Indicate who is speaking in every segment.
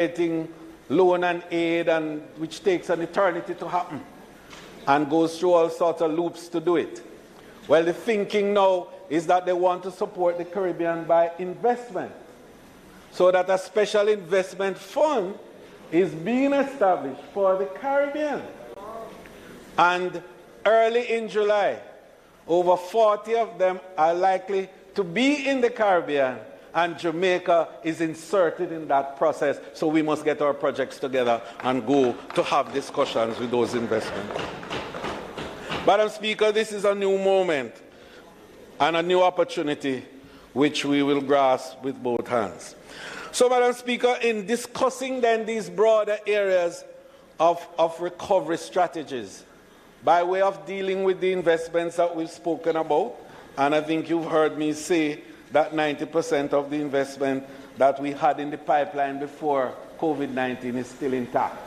Speaker 1: getting loan and aid, and which takes an eternity to happen and goes through all sorts of loops to do it. Well, the thinking now is that they want to support the Caribbean by investment, so that a special investment fund is being established for the Caribbean. And early in July, over 40 of them are likely to be in the Caribbean, and Jamaica is inserted in that process. So we must get our projects together and go to have discussions with those investments. Madam Speaker, this is a new moment and a new opportunity which we will grasp with both hands. So, Madam Speaker, in discussing then these broader areas of recovery strategies, by way of dealing with the investments that we've spoken about, and I think you've heard me say that 90% of the investment that we had in the pipeline before COVID-19 is still intact.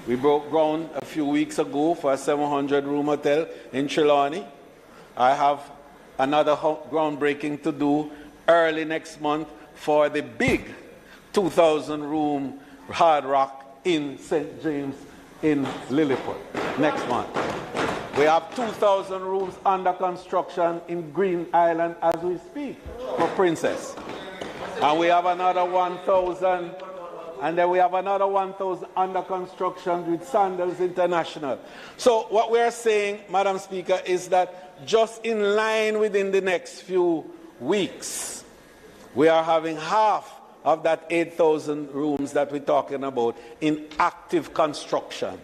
Speaker 1: We broke ground a few weeks ago for a 700-room hotel in Trelawney. I have another groundbreaking to do early next month for the big 2,000-room Hard Rock in St. James in Lilliput next month. We have 2,000 rooms under construction in Green Island as we speak for Princess. And we have another 1,000, and then we have another 1,000 under construction with Sandals International. So what we are saying, Madam Speaker, is that just in line within the next few weeks, we are having half of that 8,000 rooms that we're talking about in active construction,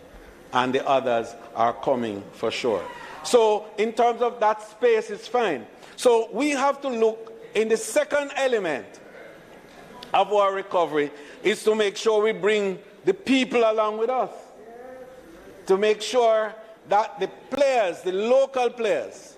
Speaker 1: and the others are coming for sure. So in terms of that space, it's fine. So we have to look in the second element of our recovery is to make sure we bring the people along with us, to make sure that the players, the local players,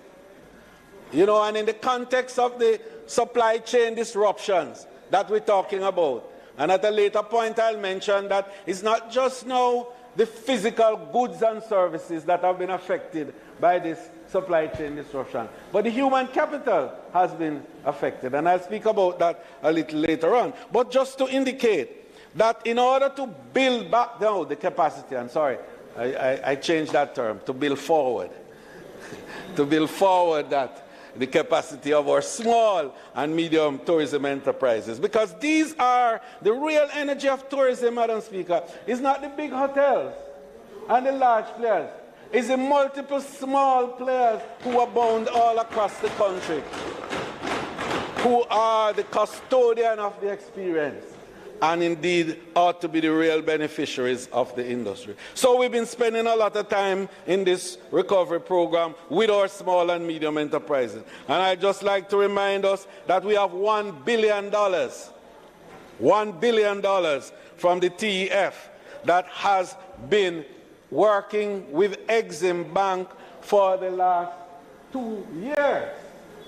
Speaker 1: you know, and in the context of the supply chain disruptions that we're talking about. And at a later point, I'll mention that it's not just now the physical goods and services that have been affected by this supply chain disruption, but the human capital has been affected. And I'll speak about that a little later on. But just to indicate that in order to build back down the capacity, I'm sorry, I changed that term, to build forward, to build forward that the capacity of our small and medium tourism enterprises, because these are the real energy of tourism, Madam Speaker. It's not the big hotels and the large players. It's the multiple small players who abound all across the country, who are the custodian of the experience, and indeed ought to be the real beneficiaries of the industry. So we've been spending a lot of time in this recovery program with our small and medium enterprises. And I'd just like to remind us that we have $1 billion from the TEF that has been working with Exim Bank for the last 2 years.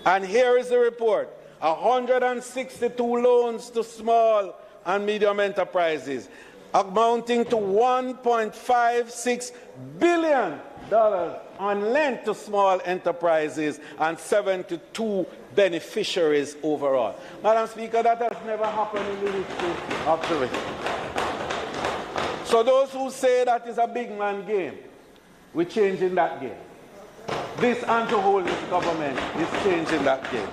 Speaker 1: And here is the report: 162 loans to small and medium enterprises, amounting to $1.56 billion on lent to small enterprises and 72 beneficiaries overall. Madam Speaker, that has never happened in the history of tourism. So those who say that is a big man game, we're changing that game. This anti-hold this government is changing that game.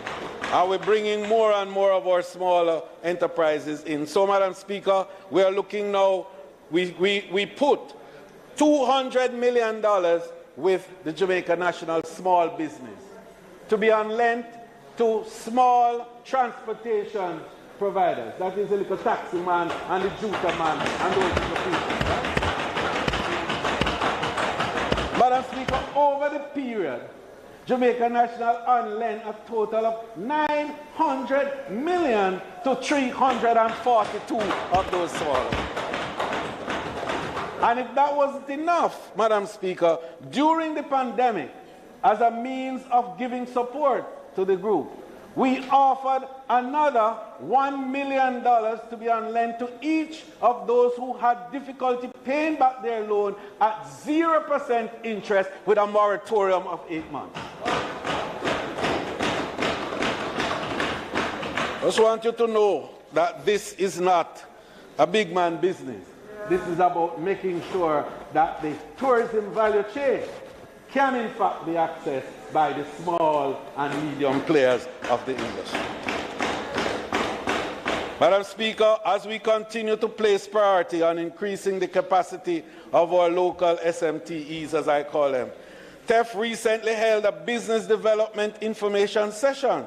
Speaker 1: And we're bringing more and more of our smaller enterprises in. So, Madam Speaker, we are looking now, we put $200 million with the Jamaica National Small Business to be on lent to small transportation providers. That is the little taxi man and the juta man and those people. Right? Madam Speaker, over the period, Jamaica National on lent a total of $900 million to 342 of those smaller. And if that wasn't enough, Madam Speaker, during the pandemic, as a means of giving support to the group, we offered another $1 million to be on lent to each of those who had difficulty paying back their loan at 0% interest with a moratorium of 8 months. I just want you to know that this is not a big man business. This is about making sure that the tourism value chain can in fact be accessed by the small and medium players of the industry. Madam Speaker, as we continue to place priority on increasing the capacity of our local SMTEs, as I call them, TEF recently held a business development information session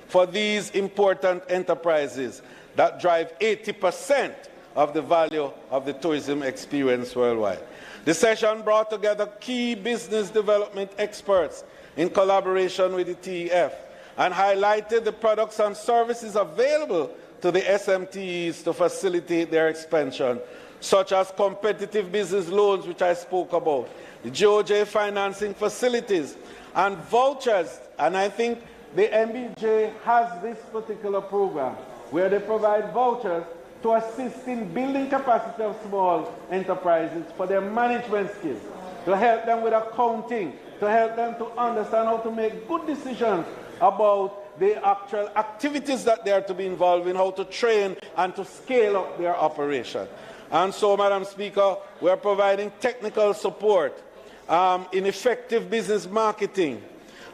Speaker 1: for these important enterprises that drive 80% of the value of the tourism experience worldwide. The session brought together key business development experts in collaboration with the TEF and highlighted the products and services available to the SMTEs to facilitate their expansion, such as competitive business loans, which I spoke about, the GOJ financing facilities, and vouchers. And I think the MBJ has this particular program where they provide vouchers to assist in building capacity of small enterprises for their management skills, to help them with accounting, to help them to understand how to make good decisions about the actual activities that they are to be involved in, how to train and to scale up their operation. And so, Madam Speaker, we are providing technical support in effective business marketing,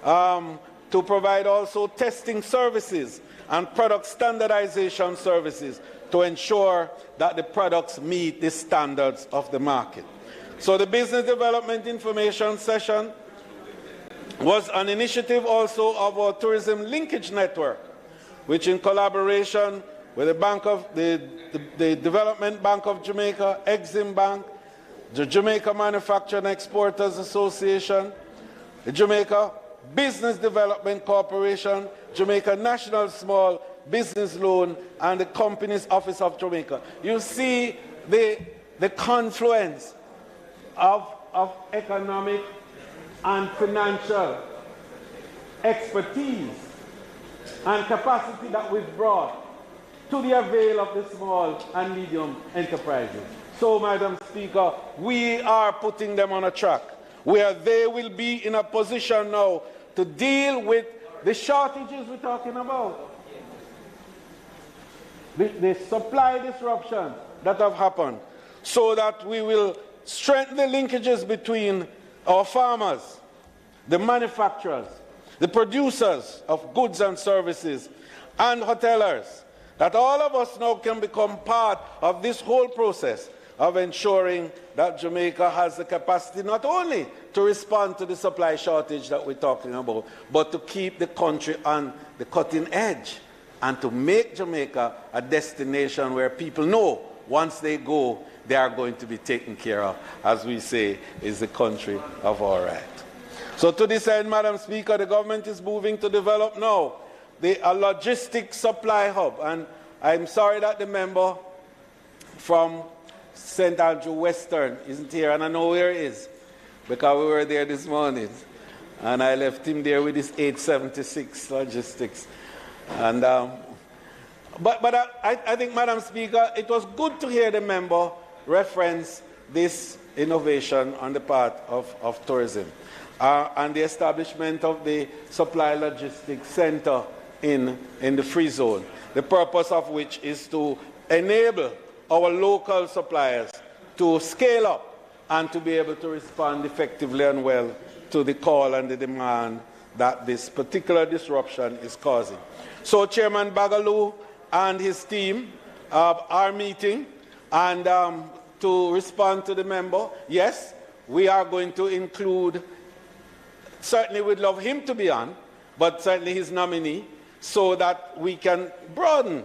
Speaker 1: to provide also testing services and product standardization services to ensure that the products meet the standards of the market. So the Business Development Information Session was an initiative also of our Tourism Linkage Network, which in collaboration with the Development Bank of Jamaica, Exim Bank, the Jamaica Manufacturing Exporters Association, the Jamaica Business Development Corporation, Jamaica National Small Business Loan, and the Companies Office of Jamaica. You see the confluence of economic and financial expertise and capacity that we've brought to the avail of the small and medium enterprises. So, Madam Speaker, we are putting them on a track where they will be in a position now to deal with the shortages we're talking about, the supply disruption that have happened, so that we will strengthen the linkages between our farmers, the manufacturers, the producers of goods and services, and hoteliers, that all of us now can become part of this whole process of ensuring that Jamaica has the capacity not only to respond to the supply shortage that we're talking about, but to keep the country on the cutting edge and to make Jamaica a destination where people know once they go, they are going to be taken care of, as we say, is the country of all right. So to this end, Madam Speaker, the government is moving to develop now a logistics supply hub. And I'm sorry that the member from St. Andrew Western isn't here, and I know where he is, because we were there this morning, and I left him there with his 876 logistics. And but I think, Madam Speaker, it was good to hear the member reference this innovation on the part of tourism and the establishment of the Supply Logistics Center in the Free Zone, the purpose of which is to enable our local suppliers to scale up and to be able to respond effectively and well to the call and the demand that this particular disruption is causing. So Chairman Bagaloo and his team are meeting, and to respond to the member, yes, we are going to include, certainly we'd love him to be on, but certainly his nominee, so that we can broaden,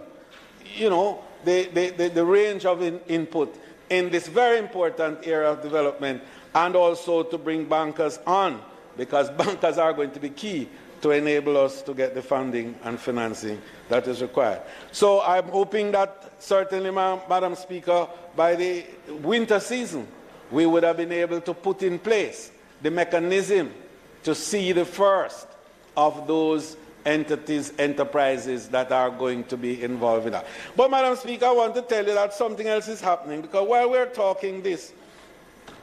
Speaker 1: the range of input in this very important area of development, and also to bring bankers on, because bankers are going to be key to enable us to get the funding and financing that is required. So I'm hoping that certainly, Madam Speaker, by the winter season, we would have been able to put in place the mechanism to see the first of those entities, enterprises that are going to be involved in that. But, Madam Speaker, I want to tell you that something else is happening, because while we're talking this,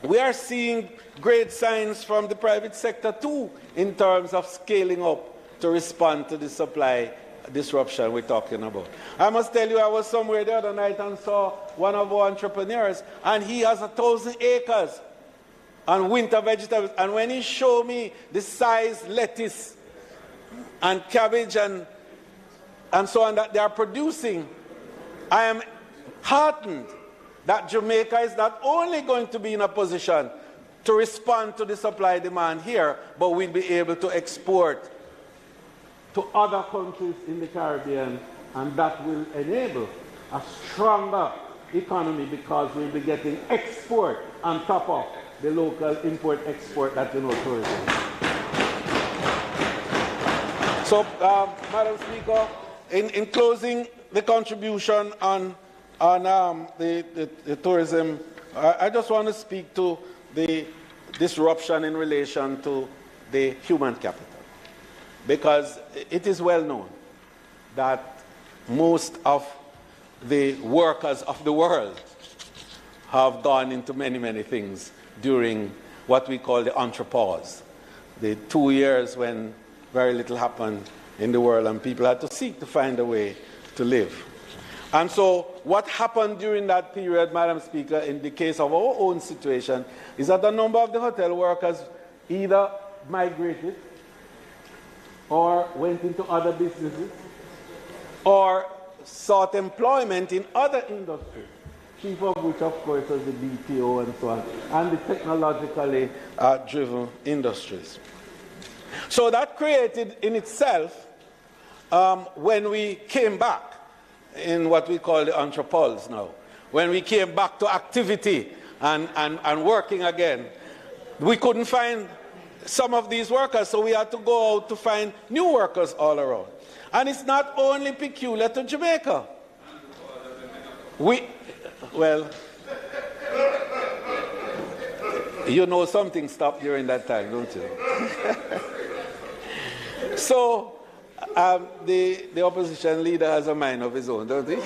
Speaker 1: we are seeing great signs from the private sector too, in terms of scaling up to respond to the supply disruption we're talking about. I must tell you, I was somewhere the other night and saw one of our entrepreneurs, and he has 1,000 acres on winter vegetables. And when he showed me the size lettuce and cabbage and so on that they are producing, I am heartened that Jamaica is not only going to be in a position to respond to the supply demand here, but we'll be able to export to other countries in the Caribbean, and that will enable a stronger economy because we'll be getting export on top of the local import-export that tourism. So, Madam Speaker, in closing the contribution on the tourism, I just want to speak to the disruption in relation to the human capital, because it is well known that most of the workers of the world have gone into many things during what we call the entrepause, the 2 years when very little happened in the world and people had to seek to find a way to live. And so what happened during that period, Madam Speaker, in the case of our own situation, is that a number of the hotel workers either migrated or went into other businesses or sought employment in other industries, chief of which, of course, was the BPO and so on, and the technologically driven industries. So that created in itself, when we came back in what we call the entrepause now, when we came back to activity and working again, we couldn't find some of these workers, so we had to go out to find new workers all around. And it's not only peculiar to Jamaica. Well, you know something stopped during that time, don't you? So, the opposition leader has a mind of his own, don't he?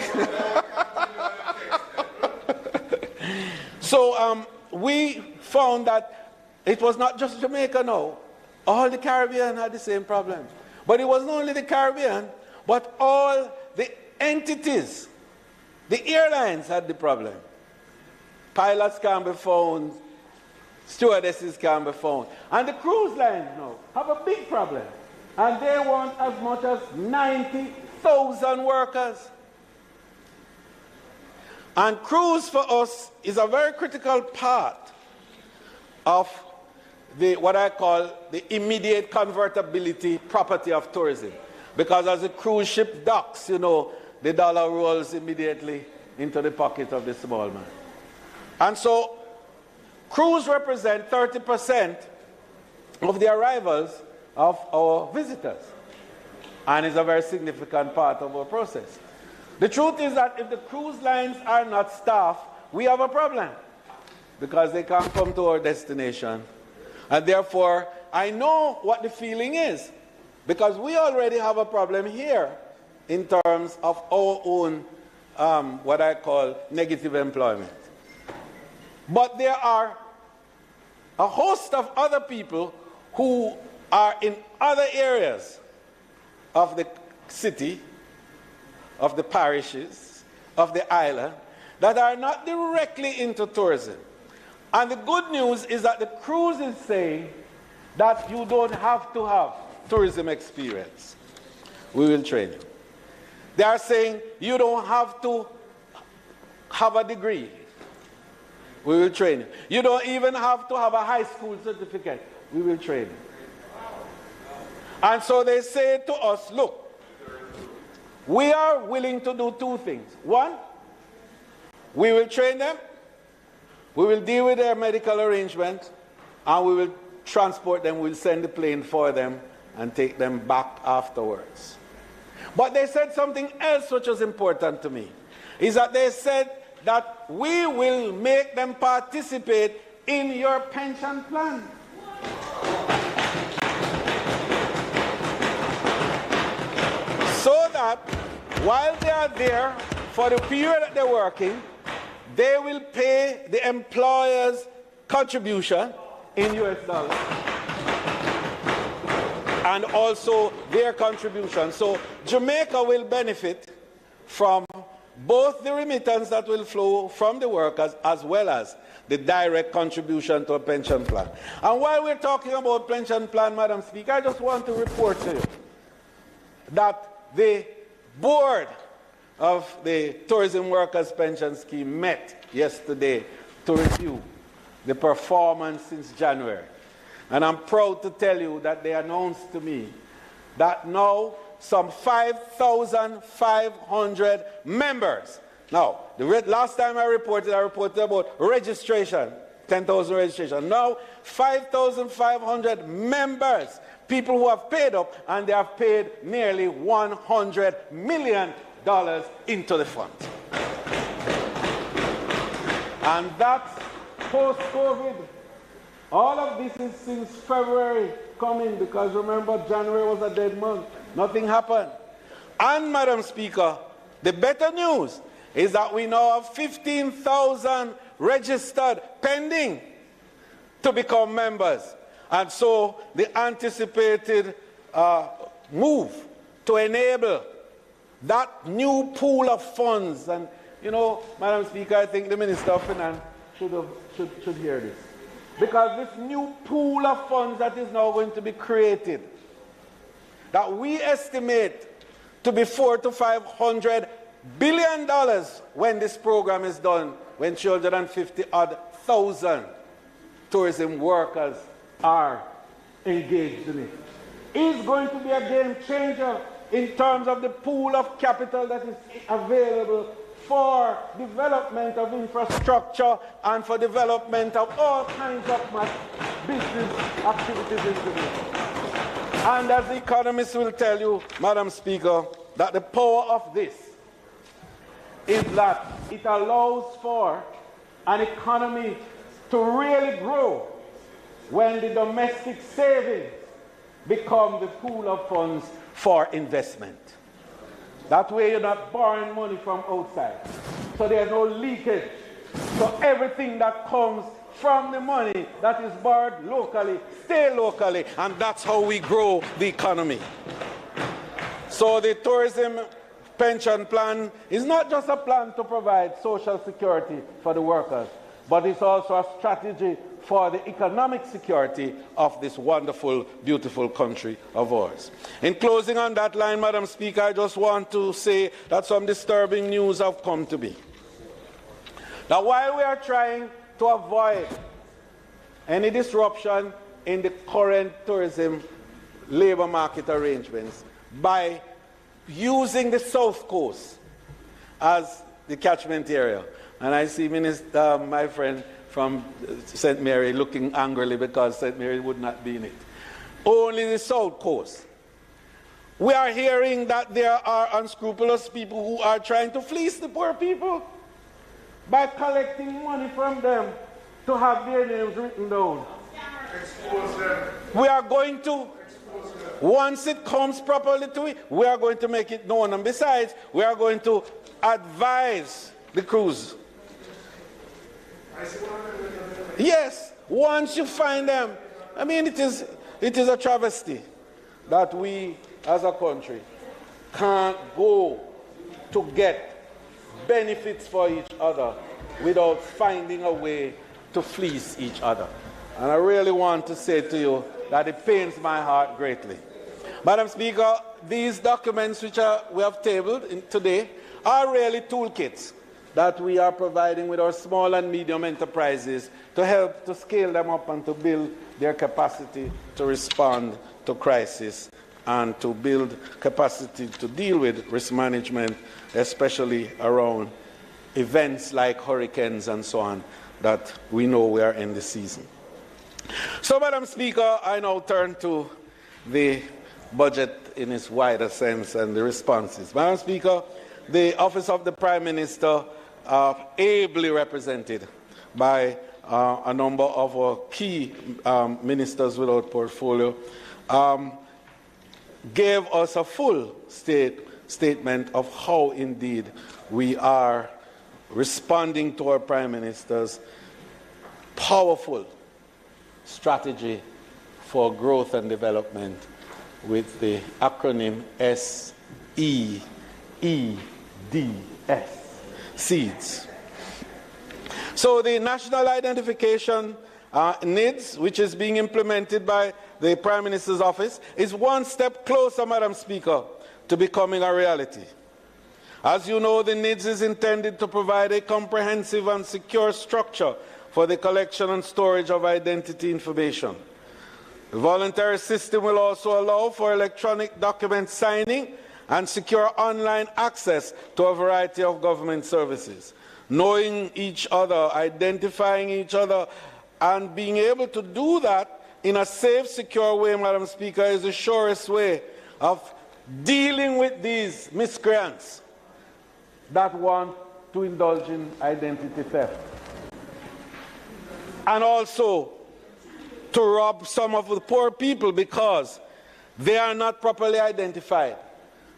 Speaker 1: So, we found that it was not just Jamaica now. All the Caribbean had the same problem. But it wasn't only the Caribbean, but all the entities, the airlines had the problem. Pilots can't be found, stewardesses can't be found. And the cruise lines now have a big problem. And they want as much as 90,000 workers. And cruise for us is a very critical part of what I call the immediate convertibility property of tourism. Because as a cruise ship docks, the dollar rolls immediately into the pocket of the small man. And so, cruise represent 30% of the arrivals of our visitors. And is a very significant part of our process. The truth is that if the cruise lines are not staffed, we have a problem. Because they can't come to our destination. And therefore, I know what the feeling is. Because we already have a problem here in terms of our own, what I call negative employment. But there are a host of other people who are in other areas of the city, of the parishes, of the island, that are not directly into tourism. And the good news is that the cruise is saying that you don't have to have tourism experience. We will train you. They are saying you don't have to have a degree. We will train you. You don't even have to have a high school certificate. We will train you. And so they say to us, look, we are willing to do two things. One, we will train them. We will deal with their medical arrangement, and we will transport them. We'll send the plane for them and take them back afterwards. But they said something else which was important to me, is that they said that we will make them participate in your pension plan. So that while they are there, for the period that they're working, they will pay the employer's contribution in US dollars. and also their contribution. So Jamaica will benefit from both the remittance that will flow from the workers as well as the direct contribution to a pension plan. And while we're talking about pension plan, Madam Speaker, I just want to report to you that the board of the Tourism Workers Pension Scheme met yesterday to review the performance since January. And I'm proud to tell you that they announced to me that now some 5,500 members. Now, the last time I reported about registration, 10,000 registration. Now, 5,500 members, people who have paid up, and they have paid nearly $100 million into the fund. And that's post-COVID. All of this is since February coming, because remember, January was a dead month. Nothing happened. And, Madam Speaker, the better news is that we now have 15,000 registered pending to become members. And so the anticipated move to enable that new pool of funds, and you know, Madam Speaker, I think the Minister of Finance should hear this. Because this new pool of funds that is now going to be created, that we estimate to be $400 to $500 billion when this program is done, when 250,000 tourism workers are engaged in it, is going to be a game changer in terms of the pool of capital that is available for development of infrastructure and for development of all kinds of business activities in Jamaica. And as the economists will tell you, Madam Speaker, that the power of this is that it allows for an economy to really grow when the domestic savings become the pool of funds for investment. That way you're not borrowing money from outside. So there's no leakage. So everything that comes from the money that is borrowed locally, stay locally, and that's how we grow the economy. So the tourism pension plan is not just a plan to provide social security for the workers, but it's also a strategy for the economic security of this wonderful, beautiful country of ours. In closing on that line, Madam Speaker, I just want to say that some disturbing news have come to me. Now, while we are trying to avoid any disruption in the current tourism labor market arrangements by using the South Coast as the catchment area, and I see Minister, my friend from St. Mary, looking angrily because St. Mary would not be in it. Only the South Coast. We are hearing that there are unscrupulous people who are trying to fleece the poor people by collecting money from them to have their names written down. Expose them. We are going to, once it comes properly to it, we are going to make it known. And besides, we are going to advise the crews. Yes, once you find them. I mean, it is a travesty that we as a country can't go to get benefits for each other without finding a way to fleece each other. And I really want to say to you that it pains my heart greatly. Madam Speaker, these documents which we have tabled today are really toolkits that we are providing with our small and medium enterprises to help to scale them up and to build their capacity to respond to crisis and to build capacity to deal with risk management, especially around events like hurricanes and so on that we know we are in the season. So, Madam Speaker, I now turn to the budget in its wider sense and the responses. Madam Speaker, the Office of the Prime Minister, ably represented by a number of our key ministers without portfolio, gave us a full statement of how indeed we are responding to our Prime Minister's powerful strategy for growth and development with the acronym SEEDS, SEEDS. So the National Identification NIDS, which is being implemented by the Prime Minister's office, is one step closer, Madam Speaker, to becoming a reality. As you know, the NIDS is intended to provide a comprehensive and secure structure for the collection and storage of identity information. The voluntary system will also allow for electronic document signing and secure online access to a variety of government services. Knowing each other, identifying each other, and being able to do that in a safe, secure way, Madam Speaker, is the surest way of dealing with these miscreants that want to indulge in identity theft. And also to rob some of the poor people because they are not properly identified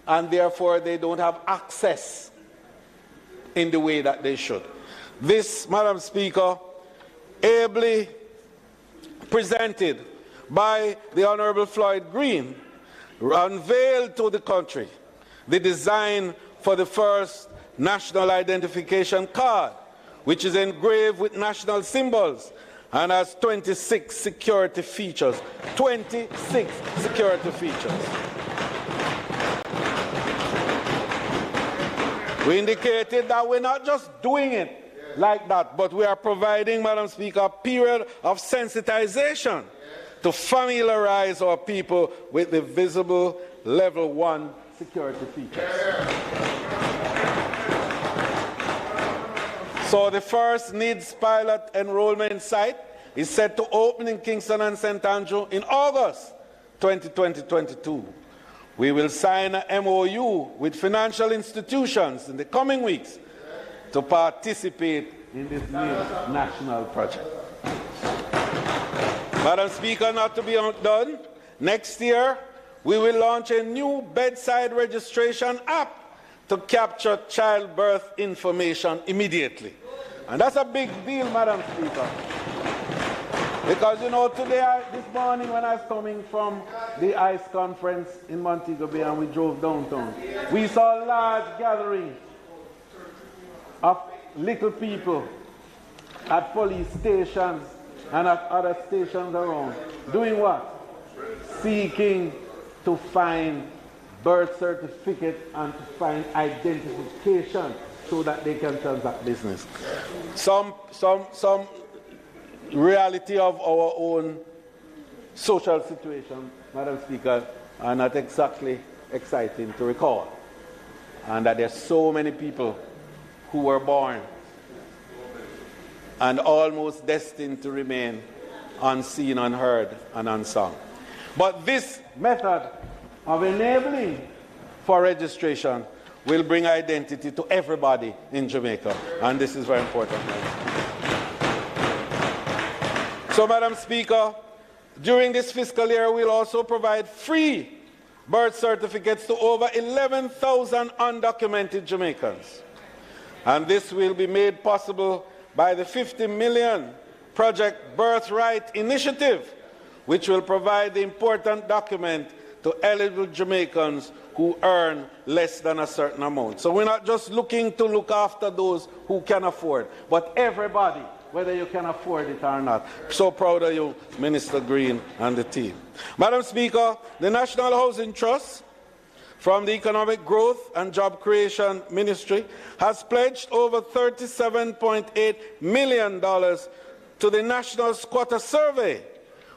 Speaker 1: and therefore they don't have access in the way that they should. This, Madam Speaker, ably presented by the Honourable Floyd Green, unveiled to the country the design for the first national identification card, which is engraved with national symbols and has 26 security features. 26 security features. We indicated that we're not just doing it like that, but we are providing, Madam Speaker, a period of sensitization to familiarize our people with the visible level 1 security features. So the first NIDS pilot enrollment site is set to open in Kingston and St. Andrew in August 2022. We will sign an MOU with financial institutions in the coming weeks to participate in this NIDS national project. Madam Speaker, not to be outdone, next year we will launch a new bedside registration app to capture childbirth information immediately. And that's a big deal, Madam Speaker. Because, you know, today, this morning when I was coming from the ICE conference in Montego Bay and we drove downtown, we saw a large gathering of little people at police stations and at other stations around. Doing what? Seeking to find birth certificate and to find identification so that they can transact business. Some reality of our own social situation, Madam Speaker, are not exactly exciting to recall. And that there are so many people who were born and almost destined to remain unseen, unheard, and unsung. But this method of enabling for registration will bring identity to everybody in Jamaica, and this is very important. So, Madam Speaker, during this fiscal year, we'll also provide free birth certificates to over 11,000 undocumented Jamaicans. And this will be made possible by the 50 million Project Birthright Initiative, which will provide the important document to eligible Jamaicans who earn less than a certain amount. So we're not just looking to look after those who can afford, but everybody, whether you can afford it or not. So proud of you, Minister Green and the team. Madam Speaker, the National Housing Trust, from the Economic Growth and Job Creation Ministry, has pledged over $37.8 million to the National Squatter Survey,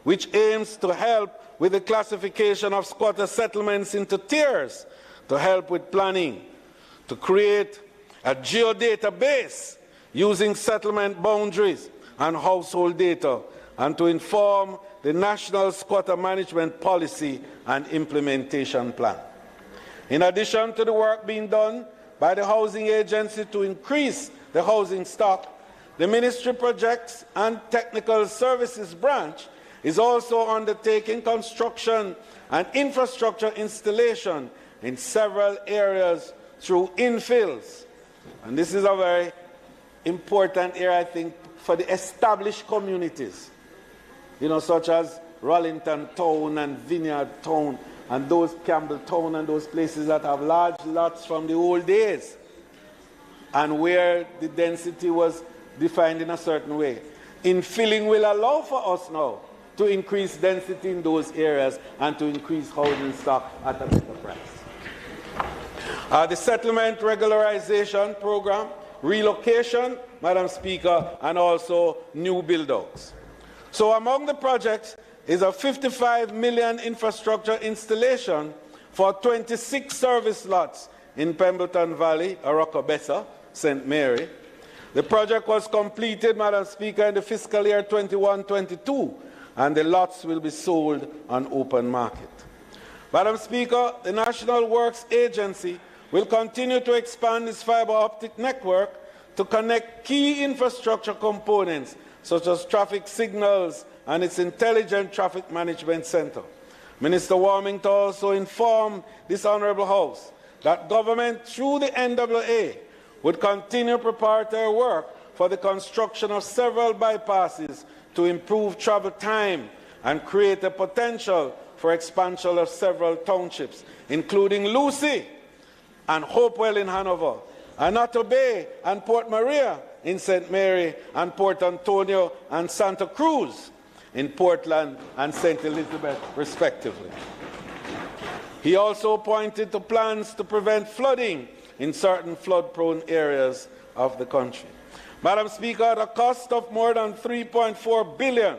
Speaker 1: which aims to help with the classification of squatter settlements into tiers, to help with planning, to create a geodatabase using settlement boundaries and household data, and to inform the National Squatter Management Policy and Implementation Plan. In addition to the work being done by the Housing Agency to increase the housing stock, the Ministry Projects and Technical Services Branch is also undertaking construction and infrastructure installation in several areas through infills. And this is a very important area, I think, for the established communities, you know, such as Rollington Town and Vineyard Town, and those Campbelltown and those places that have large lots from the old days and where the density was defined in a certain way. Infilling will allow for us now to increase density in those areas and to increase housing stock at a better price. The settlement regularization program, relocation, Madam Speaker, and also new build-outs. So among the projects is a 55 million infrastructure installation for 26 service lots in Pemberton Valley, Arokobesa, St. Mary. The project was completed, Madam Speaker, in the fiscal year 21-22, and the lots will be sold on open market. Madam Speaker, the National Works Agency will continue to expand its fiber optic network to connect key infrastructure components such as traffic signals and its intelligent traffic management center. Minister Warmington also informed this Honourable House that government through the NWA would continue preparatory work for the construction of several bypasses to improve travel time and create a potential for expansion of several townships, including Lucy and Hopewell in Hanover, Anato Bay and Port Maria in St. Mary, and Port Antonio and Santa Cruz in Portland and St. Elizabeth, respectively. He also pointed to plans to prevent flooding in certain flood-prone areas of the country. Madam Speaker, at a cost of more than $3.4 billion,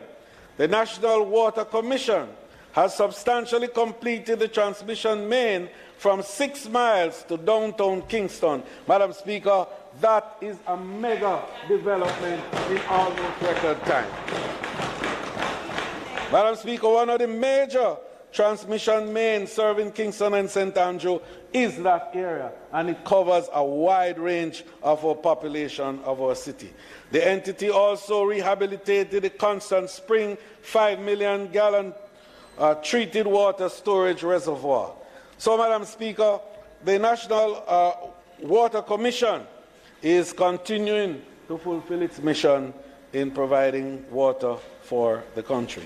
Speaker 1: the National Water Commission has substantially completed the transmission main from 6 miles to downtown Kingston. Madam Speaker, that is a mega development in almost record time. Madam Speaker, one of the major transmission mains serving Kingston and St. Andrew is that area, and it covers a wide range of our population of our city. The entity also rehabilitated the Constant Spring 5 million gallon treated water storage reservoir. So, Madam Speaker, the National Water Commission is continuing to fulfill its mission in providing water for the country.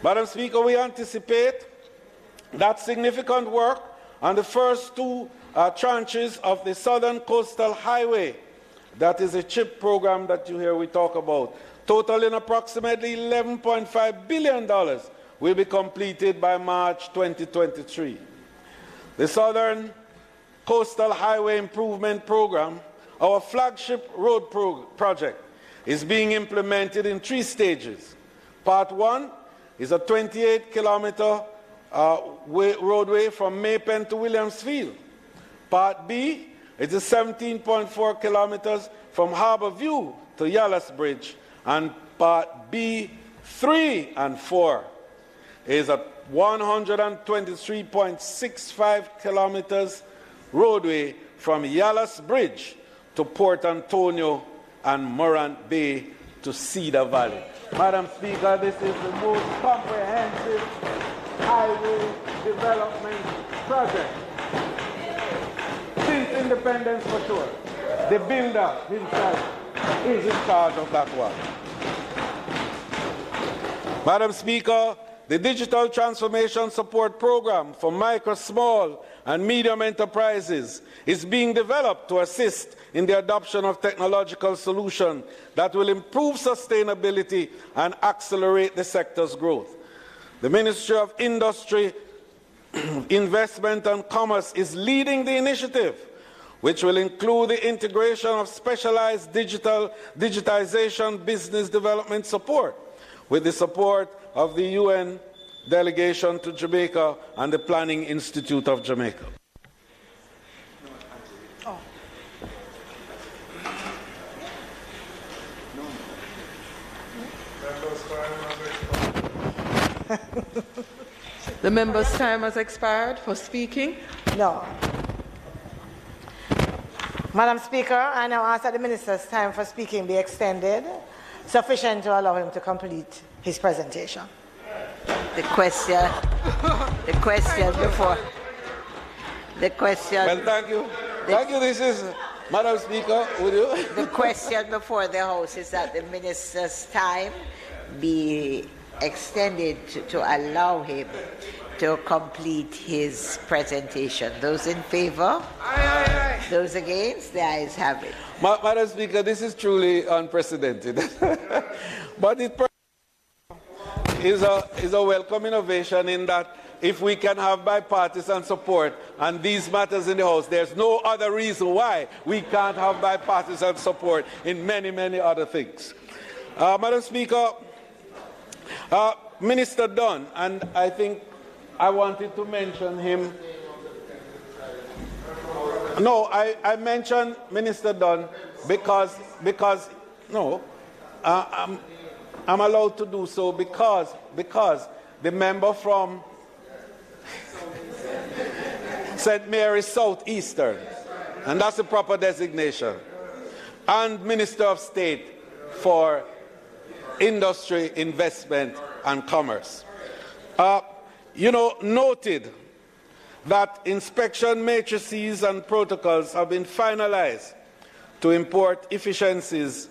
Speaker 1: Madam Speaker, we anticipate that significant work on the first 2 tranches of the Southern Coastal Highway, that is a CHIP program that you hear we talk about, totaling approximately $11.5 billion, will be completed by March 2023. The Southern Coastal Highway Improvement Program, our flagship road project, is being implemented in 3 stages. Part 1 is a 28-kilometer roadway from Maypen to Williamsfield. Part B is a 17.4 kilometers from Harbour View to Yallahs Bridge. And Part B, 3 and 4 is a 123.65 kilometers roadway from Yallahs Bridge to Port Antonio and Morant Bay to Cedar Valley. Madam Speaker, this is the most comprehensive highway development project since independence, for sure. The builder himself is in charge of that one. Madam Speaker, the Digital Transformation Support Program for micro, small, and medium enterprises is being developed to assist in the adoption of technological solutions that will improve sustainability and accelerate the sector's growth. The Ministry of Industry, Investment and Commerce is leading the initiative, which will include the integration of specialized digitization business development support with the support of the UN delegation to Jamaica and the Planning Institute of Jamaica.
Speaker 2: The member's time has expired for speaking.
Speaker 3: No. Madam Speaker, I now ask that the Minister's time for speaking be extended, sufficient to allow him to complete his presentation.
Speaker 4: The question before. The question.
Speaker 1: Well, thank you. Thank you. This is, Madam Speaker, would you?
Speaker 4: The question before the House is that the Minister's time be extended to allow him to complete his presentation. Those in favor?
Speaker 2: Aye.
Speaker 4: Those against? The ayes have it.
Speaker 1: Madam Speaker, this is truly unprecedented. But it is a welcome innovation in that if we can have bipartisan support on these matters in the House, there's no other reason why we can't have bipartisan support in many, many other things. Madam Speaker, Minister Dunn, and I think I wanted to mention him. No, I mentioned Minister Dunn because I'm allowed to do so because the member from St. Mary's Southeastern, and that's the proper designation, and Minister of State for Industry, Investment and Commerce, noted that inspection matrices and protocols have been finalized to import efficiencies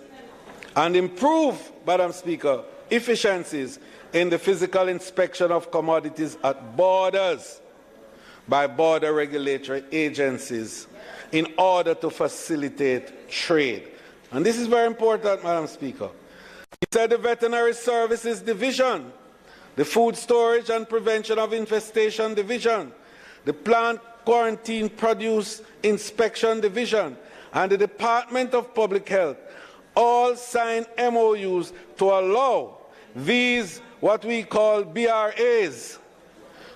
Speaker 1: and improve, Madam Speaker, efficiencies in the physical inspection of commodities at borders by border regulatory agencies in order to facilitate trade. And this is very important, Madam Speaker. He said the Veterinary Services Division, the Food Storage and Prevention of Infestation Division, the Plant Quarantine Produce Inspection Division, and the Department of Public Health all signed MOUs to allow these, what we call BRAs,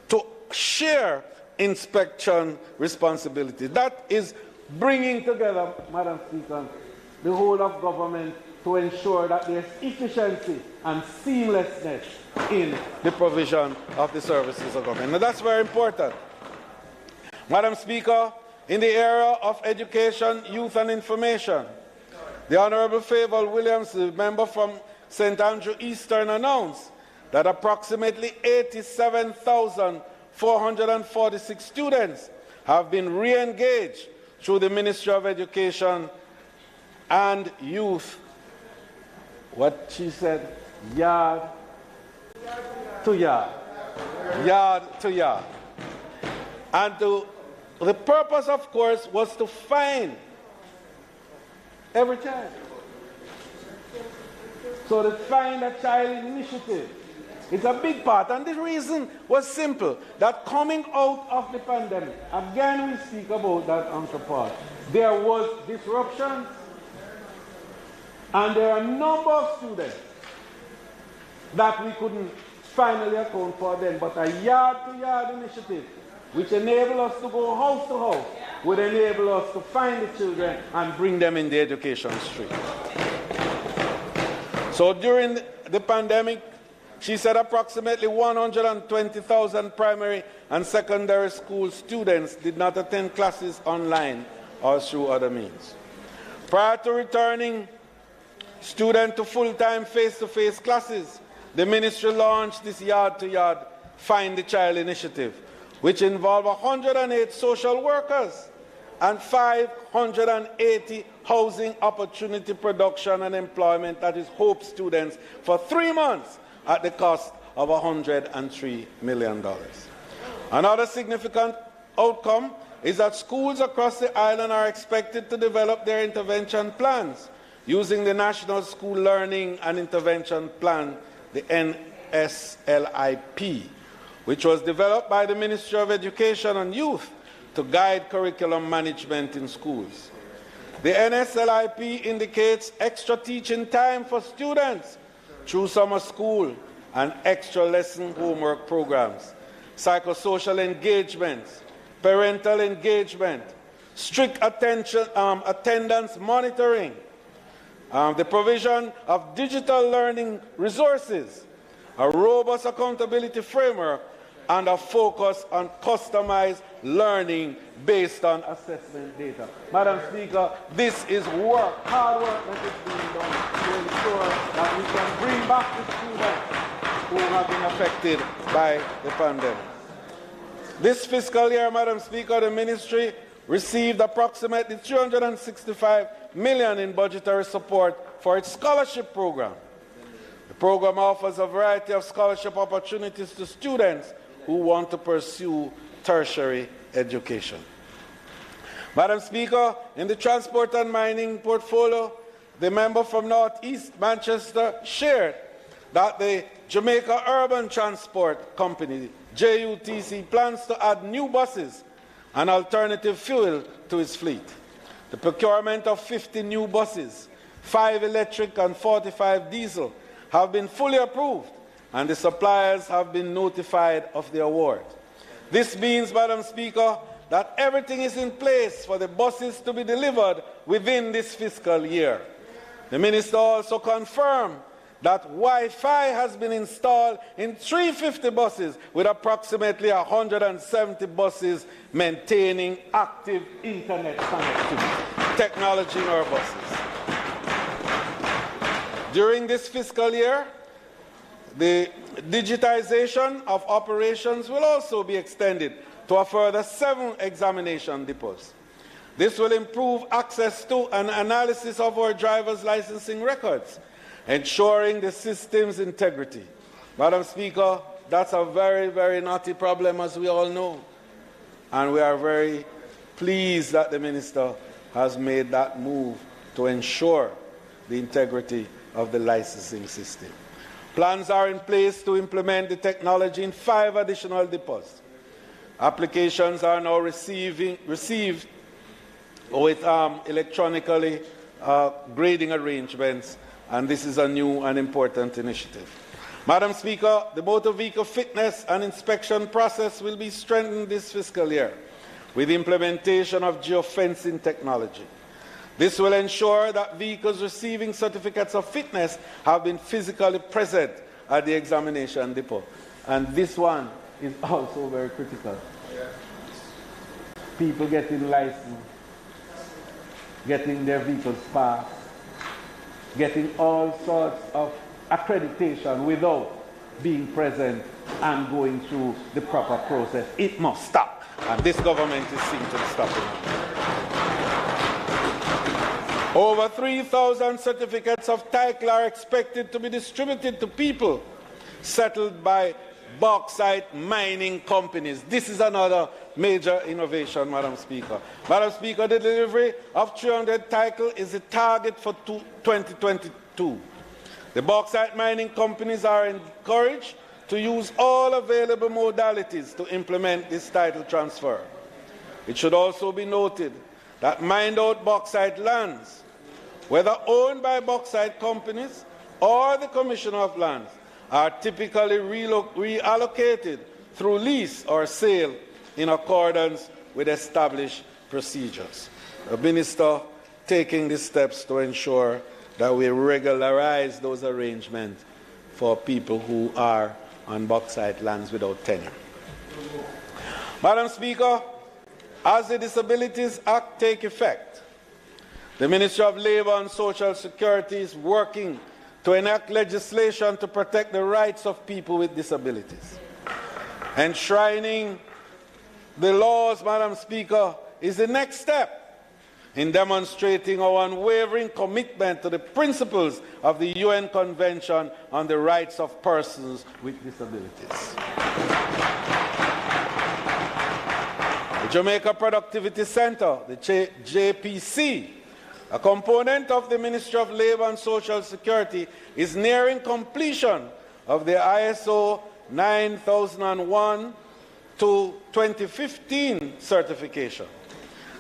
Speaker 1: to share inspection responsibility. That is bringing together, Madam Speaker, the whole of government to ensure that there's efficiency and seamlessness in the provision of the services of government. Now that's very important. Madam Speaker, in the area of education, youth and information, the Honourable Favour Williams, the member from St. Andrew Eastern, announced that approximately 87,446 students have been re-engaged through the Ministry of Education and Youth. What she said, yard to yard. Yard to yard. And the purpose, of course, was to find every child. So the Find a Child initiative is a big part. And the reason was simple, that coming out of the pandemic, again we speak about that, Uncle Paul, there was disruption, and there are a number of students that we couldn't finally account for them, but a yard-to-yard initiative, which enabled us to go house to house, would enable us to find the children and bring them in the education stream. So during the pandemic, she said approximately 120,000 primary and secondary school students did not attend classes online or through other means. Prior to returning students to full-time face-to-face classes, the ministry launched this yard-to-yard Find the Child initiative, which involved 108 social workers and 580 housing opportunity production and employment, that is HOPE students, for 3 months at the cost of $103 million. Another significant outcome is that schools across the island are expected to develop their intervention plans using the National School Learning and Intervention Plan, the NSLIP, which was developed by the Ministry of Education and Youth to guide curriculum management in schools. The NSLIP indicates extra teaching time for students through summer school and extra lesson homework programs, psychosocial engagements, parental engagement, strict attendance monitoring, the provision of digital learning resources, a robust accountability framework, and a focus on customized learning based on assessment data. Madam Speaker, this is work, hard work that is being done to ensure that we can bring back the students who have been affected by the pandemic. This fiscal year, Madam Speaker, the ministry received approximately $365 million in budgetary support for its scholarship program. The program offers a variety of scholarship opportunities to students who want to pursue tertiary education. Madam Speaker, in the transport and mining portfolio, the member from Northeast Manchester shared that the Jamaica Urban Transport Company, JUTC, plans to add new buses and alternative fuel to its fleet. The procurement of 50 new buses, 5 electric and 45 diesel, have been fully approved, and the suppliers have been notified of the award. This means, Madam Speaker, that everything is in place for the buses to be delivered within this fiscal year. The Minister also confirmed that Wi-Fi has been installed in 350 buses, with approximately 170 buses maintaining active internet connectivity technology in our buses. During this fiscal year, the digitization of operations will also be extended to a further 7 examination depots. This will improve access to and analysis of our drivers' licensing records, ensuring the system's integrity. Madam Speaker, that's a very, very knotty problem, as we all know. And we are very pleased that the Minister has made that move to ensure the integrity of the licensing system. Plans are in place to implement the technology in 5 additional depots. Applications are now received with electronically grading arrangements, and this is a new and important initiative. Madam Speaker, the motor vehicle fitness and inspection process will be strengthened this fiscal year with the implementation of geofencing technology. This will ensure that vehicles receiving certificates of fitness have been physically present at the examination depot. And this one is also very critical. People getting licensed, getting their vehicles passed, getting all sorts of accreditation without being present and going through the proper process. It must stop. And this government is seeing to stop it. Over 3,000 certificates of title are expected to be distributed to people settled by bauxite mining companies. This is another major innovation, Madam Speaker. Madam Speaker, the delivery of 300 titles is the target for 2022. The bauxite mining companies are encouraged to use all available modalities to implement this title transfer. It should also be noted that mined-out bauxite lands, whether owned by bauxite companies or the Commissioner of Lands, are typically reallocated through lease or sale in accordance with established procedures. The Minister taking these steps to ensure that we regularize those arrangements for people who are on bauxite lands without tenure. Madam Speaker, as the Disabilities Act takes effect, the Ministry of Labour and Social Security is working to enact legislation to protect the rights of people with disabilities. Enshrining the laws, Madam Speaker, is the next step in demonstrating our unwavering commitment to the principles of the UN Convention on the Rights of Persons with Disabilities. The Jamaica Productivity Center, the JPC, a component of the Ministry of Labour and Social Security, is nearing completion of the ISO 9001 to 2015 certification.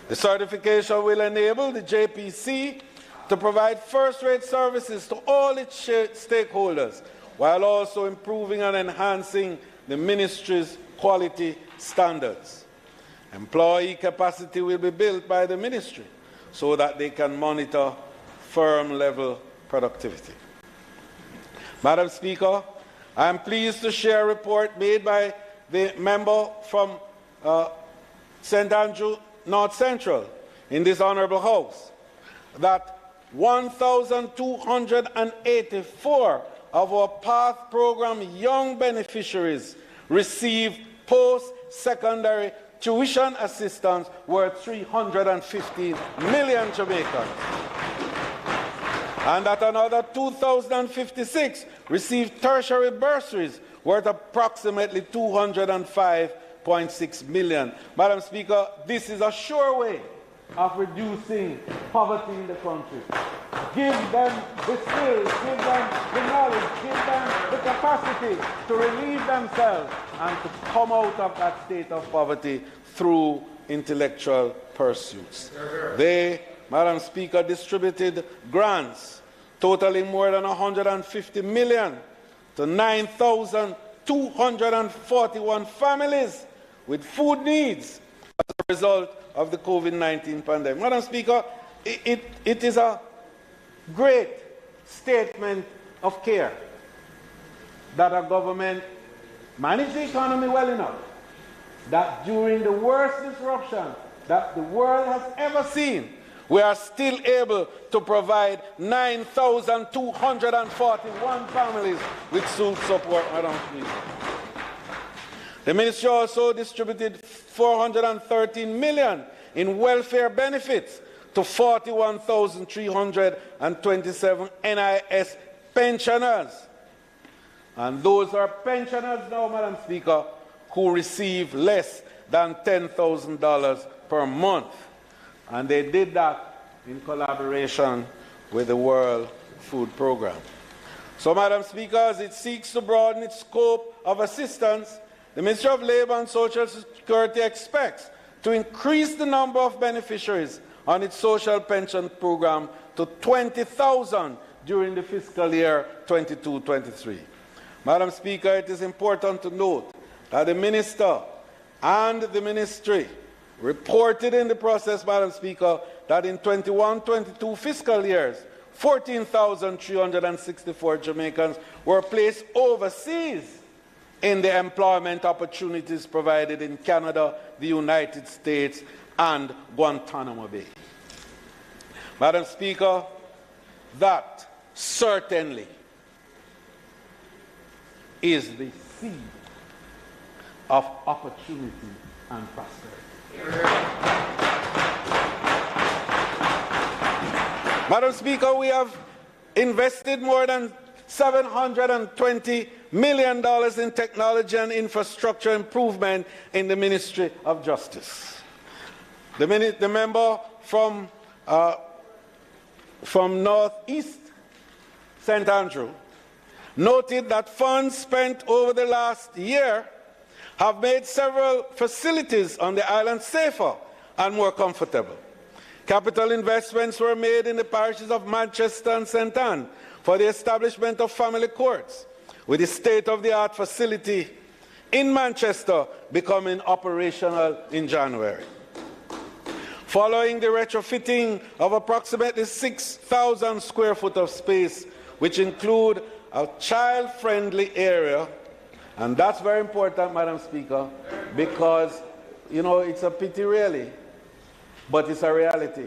Speaker 1: The certification will enable the JPC to provide first-rate services to all its stakeholders, while also improving and enhancing the Ministry's quality standards. Employee capacity will be built by the Ministry so that they can monitor firm-level productivity. Madam Speaker, I am pleased to share a report made by the member from St. Andrew North Central in this Honourable House that 1,284 of our PATH program young beneficiaries receive post-secondary tuition assistance worth 315 million Jamaicans. and that another 2,056 received tertiary bursaries worth approximately $205.6 million. Madam Speaker, this is a sure way of reducing poverty in the country. Give them the skills, give them the knowledge, give them the capacity to relieve themselves and to come out of that state of poverty through intellectual pursuits. They, Madam Speaker, distributed grants totaling more than $150 million to 9,241 families with food needs as a result of the COVID-19 pandemic. Madam Speaker, it is a great statement of care that our government managed the economy well enough that during the worst disruption that the world has ever seen, we are still able to provide 9,241 families with food support, Madam Speaker. The ministry also distributed $413 million in welfare benefits to 41,327 NIS pensioners. And those are pensioners now, Madam Speaker, who receive less than $10,000 per month. And they did that in collaboration with the World Food Programme. So, Madam Speaker, as it seeks to broaden its scope of assistance, the Ministry of Labour and Social Security expects to increase the number of beneficiaries on its social pension program to 20,000 during the fiscal year 22-23. Madam Speaker, it is important to note that the Minister and the Ministry reported in the process, Madam Speaker, that in 21-22 fiscal years, 14,364 Jamaicans were placed overseas in the employment opportunities provided in Canada, the United States, and Guantanamo Bay. Madam Speaker, that certainly is the seed of opportunity and prosperity. Madam Speaker, we have invested more than $720 million in technology and infrastructure improvement in the Ministry of Justice. The member from Northeast St. Andrew noted that funds spent over the last year have made several facilities on the island safer and more comfortable. Capital investments were made in the parishes of Manchester and St. Anne for the establishment of family courts, with the state-of-the-art facility in Manchester becoming operational in January. Following the retrofitting of approximately 6,000 square foot of space, which include a child-friendly area, and that's very important, Madam Speaker, because, you know, it's a pity really, but it's a reality.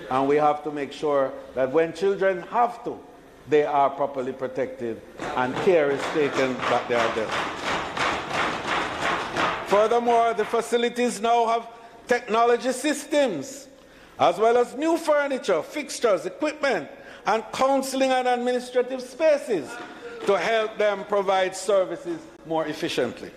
Speaker 1: And we have to make sure that when children have to, they are properly protected and care is taken that they are there. Furthermore, the facilities now have technology systems, as well as new furniture, fixtures, equipment, and counseling and administrative spaces to help them provide services more efficiently.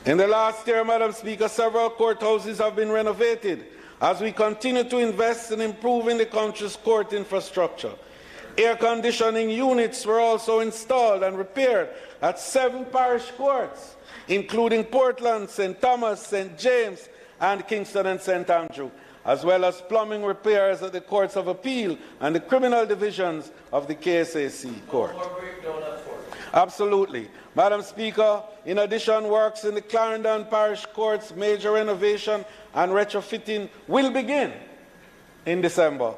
Speaker 1: In the last year, Madam Speaker, several courthouses have been renovated as we continue to invest in improving the country's court infrastructure. Air conditioning units were also installed and repaired at 7 parish courts, including Portland, St. Thomas, St. James, and Kingston and St. Andrew, as well as plumbing repairs at the Courts of Appeal and the criminal divisions of the KSAC Court. Absolutely. Madam Speaker, in addition, works in the Clarendon Parish Court's major renovation and retrofitting will begin in December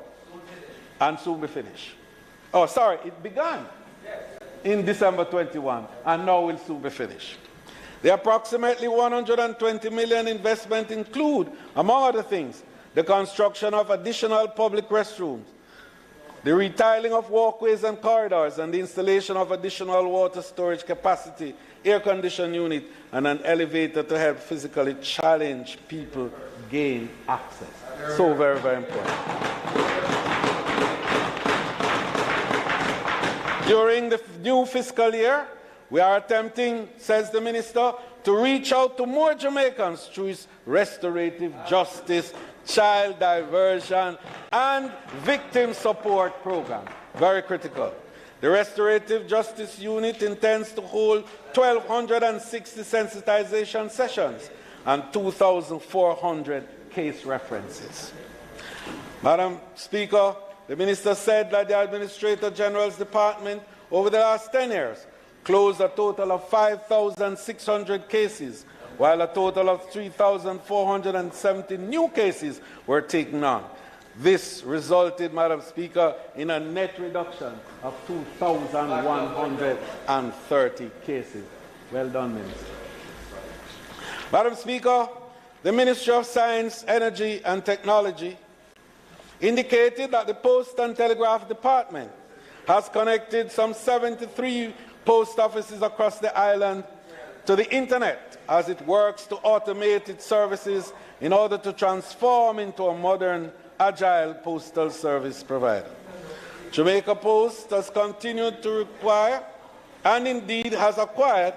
Speaker 1: and soon be finished. Oh, sorry, it began in December 21 and now will soon be finished. The approximately $120 million investment include, among other things, the construction of additional public restrooms, the retiling of walkways and corridors, and the installation of additional water storage capacity, air conditioning unit, and an elevator to help physically challenged people gain access. So very, very important. During the new fiscal year, we are attempting, says the minister, to reach out to more Jamaicans through its restorative justice, child diversion, and victim support program. Very critical. The Restorative Justice Unit intends to hold 1,260 sensitization sessions and 2,400 case references. Madam Speaker, the minister said that the Administrator General's Department over the last 10 years closed a total of 5,600 cases, while a total of 3,470 new cases were taken on. This resulted, Madam Speaker, in a net reduction of 2,130 cases. Well done, Minister. Madam Speaker, the Ministry of Science, Energy and Technology indicated that the Post and Telegraph Department has connected some 73 post offices across the island to the Internet as it works to automate its services in order to transform into a modern, agile postal service provider. Jamaica Post has continued to require and indeed has acquired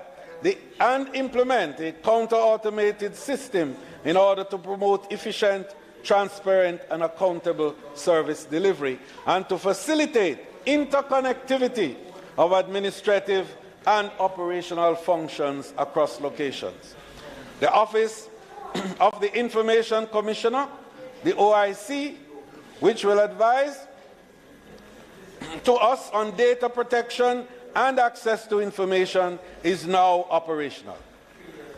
Speaker 1: and implement a counter-automated system in order to promote efficient, transparent and accountable service delivery and to facilitate interconnectivity of administrative and operational functions across locations. The Office of the Information Commissioner, the OIC, which will advise to us on data protection and access to information, is now operational.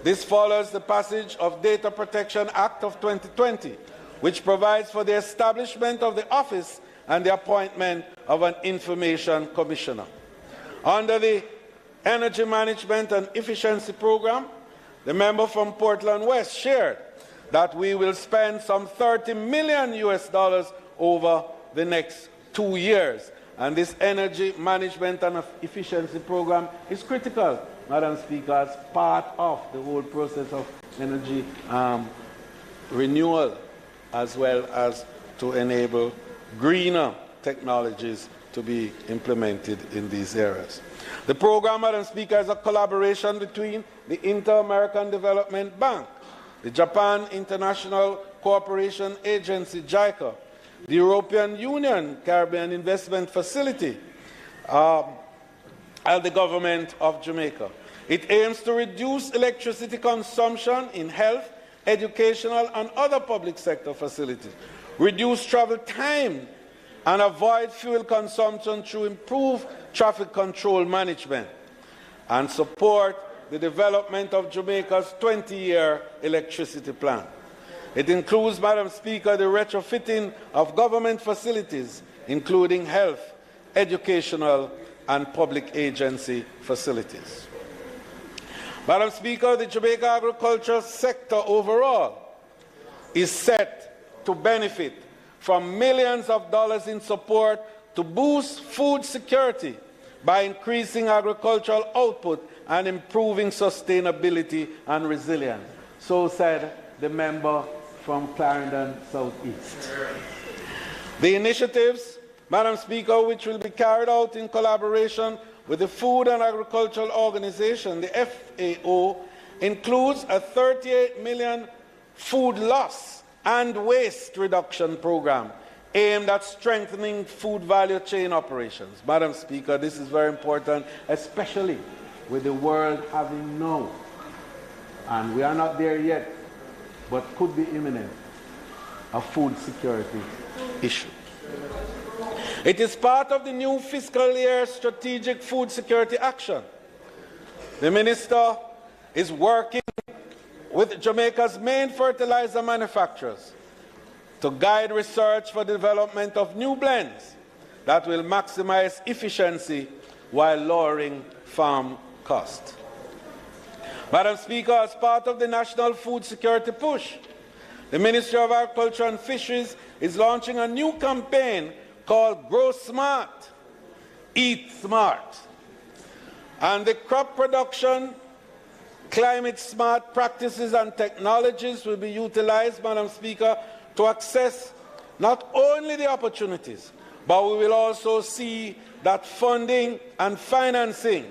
Speaker 1: This follows the passage of Data Protection Act of 2020, which provides for the establishment of the office and the appointment of an Information Commissioner. Under the Energy Management and Efficiency Program, the member from Portland West shared that we will spend some $30 million over the next 2 years. And this Energy Management and Efficiency Program is critical, Madam Speaker, as part of the whole process of energy renewal, as well as to enable greener technologies to be implemented in these areas. The program, Madam Speaker, is a collaboration between the Inter-American Development Bank, the Japan International Cooperation Agency, JICA, the European Union Caribbean Investment Facility, and the government of Jamaica. It aims to reduce electricity consumption in health, educational and other public sector facilities, reduce travel time and avoid fuel consumption through improved traffic control management, and support the development of Jamaica's 20-year electricity plan. It includes, Madam Speaker, the retrofitting of government facilities, including health, educational and public agency facilities. Madam Speaker, the Jamaica agriculture sector overall is set to benefit from millions of dollars in support to boost food security by increasing agricultural output and improving sustainability and resilience. So said the member from Clarendon Southeast. The initiatives, Madam Speaker, which will be carried out in collaboration with the Food and Agricultural Organization, the FAO, includes a $38 million food loss and waste reduction program aimed at strengthening food value chain operations. Madam Speaker, this is very important, especially with the world having now, and we are not there yet, but could be imminent, a food security issue. It is part of the new fiscal year strategic food security action. The minister is working with Jamaica's main fertilizer manufacturers to guide research for the development of new blends that will maximize efficiency while lowering farm cost. Madam Speaker, as part of the national food security push, the Ministry of Agriculture and Fisheries is launching a new campaign called Grow Smart, Eat Smart. And the crop production, climate smart practices and technologies will be utilized, Madam Speaker, to access not only the opportunities, but we will also see that funding and financing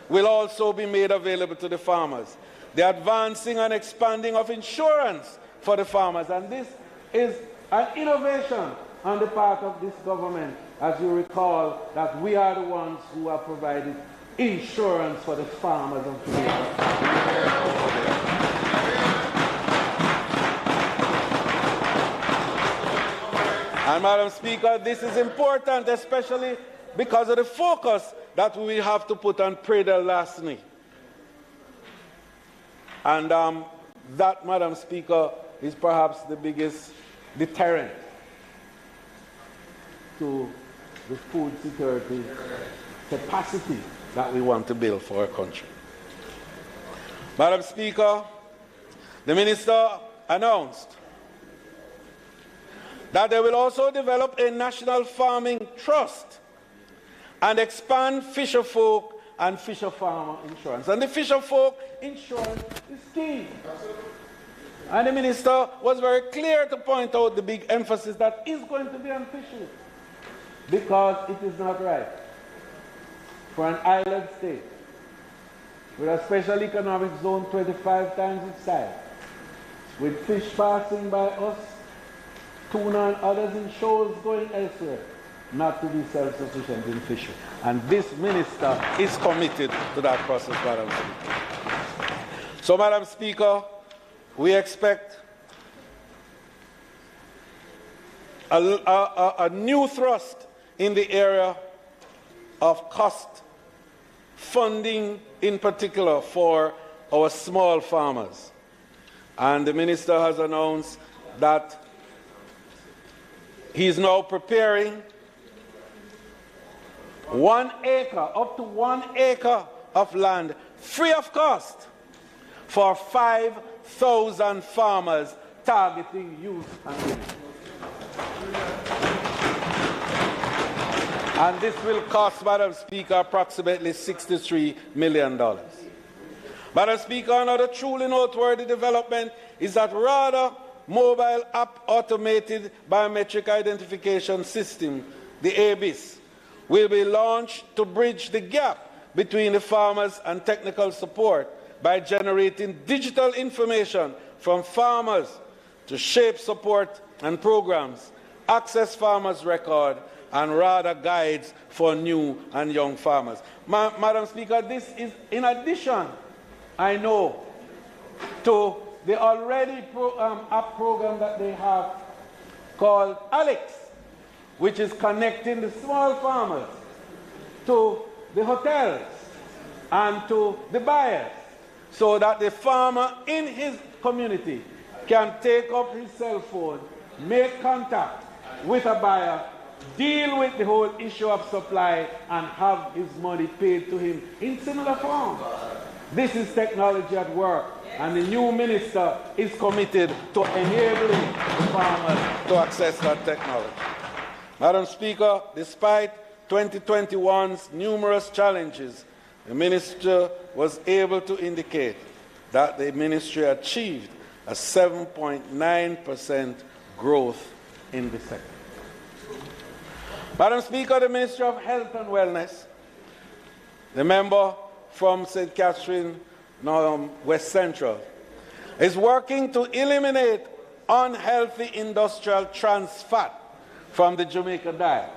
Speaker 1: will also be made available to the farmers. The advancing and expanding of insurance for the farmers. And this is an innovation on the part of this government. As you recall, that we are the ones who have provided insurance for the farmers of Jamaica. And Madam Speaker, this is important, especially because of the focus that we will have to put on Pradal Lasni. And that, Madam Speaker, is perhaps the biggest deterrent to the food security capacity that we want to build for our country. Madam Speaker, the Minister announced that they will also develop a national farming trust and expand fisher folk and fisher farmer insurance. And the fisher folk insurance is key. And the Minister was very clear to point out the big emphasis that is going to be on fisheries, because it is not right for an island state with a special economic zone 25 times its size, with fish passing by us, tuna and others in shoals going elsewhere, not to be self-sufficient in fishing. And this minister is committed to that process, Madam Speaker. So, Madam Speaker, we expect a new thrust in the area of cost funding, in particular for our small farmers. And the minister has announced that he is now preparing 1 acre, up to 1 acre of land, free of cost, for 5,000 farmers, targeting youth and women. And this will cost, Madam Speaker, approximately $63 million. Madam Speaker, another truly noteworthy development is that RADA Mobile App Automated Biometric Identification System, the ABIS, will be launched to bridge the gap between the farmers and technical support by generating digital information from farmers to shape support and programs, access farmers' record, and RADA guides for new and young farmers. Madam Speaker, this is in addition, I know, to the already app program that they have called Alex, which is connecting the small farmers to the hotels and to the buyers, so that the farmer in his community can take up his cell phone, make contact with a buyer, deal with the whole issue of supply, and have his money paid to him in similar form. This is technology at work, and the new minister is committed to enabling the farmers to access that technology. Madam Speaker, despite 2021's numerous challenges, the minister was able to indicate that the ministry achieved a 7.9% growth in the sector. Madam Speaker, the Ministry of Health and Wellness, the member from St. Catherine, West Central, is working to eliminate unhealthy industrial trans fat from the Jamaica diet,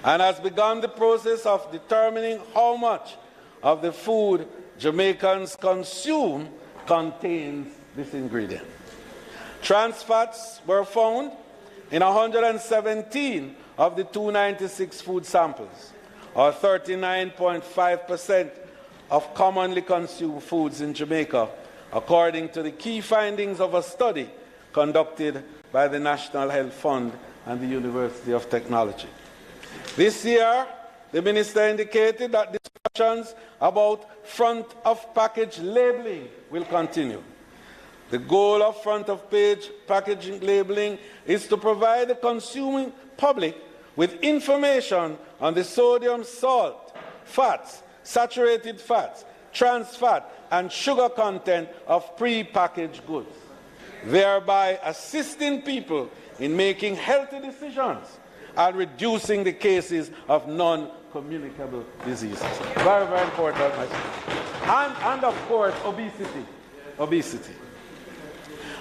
Speaker 1: and has begun the process of determining how much of the food Jamaicans consume contains this ingredient. Trans fats were found in 117 of the 296 food samples, or 39.5% of commonly consumed foods in Jamaica, according to the key findings of a study conducted by the National Health Fund and the University of Technology. This year, the minister indicated that discussions about front-of-package labeling will continue. The goal of front-of-page packaging labeling is to provide the consuming public with information on the sodium, salt, fats, saturated fats, trans fat, and sugar content of pre-packaged goods, thereby assisting people in making healthy decisions and reducing the cases of non-communicable diseases. Very, very important. And of course, obesity. Obesity.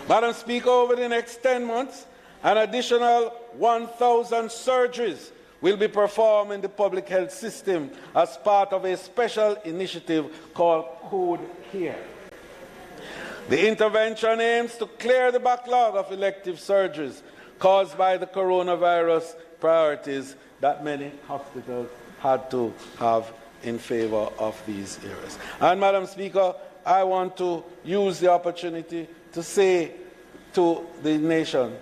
Speaker 1: Madam Speaker, over the next 10 months, an additional 1,000 surgeries will be performed in the public health system as part of a special initiative called Code Care. The intervention aims to clear the backlog of elective surgeries caused by the coronavirus priorities that many hospitals had to have in favor of these areas. And Madam Speaker, I want to use the opportunity to say to the nation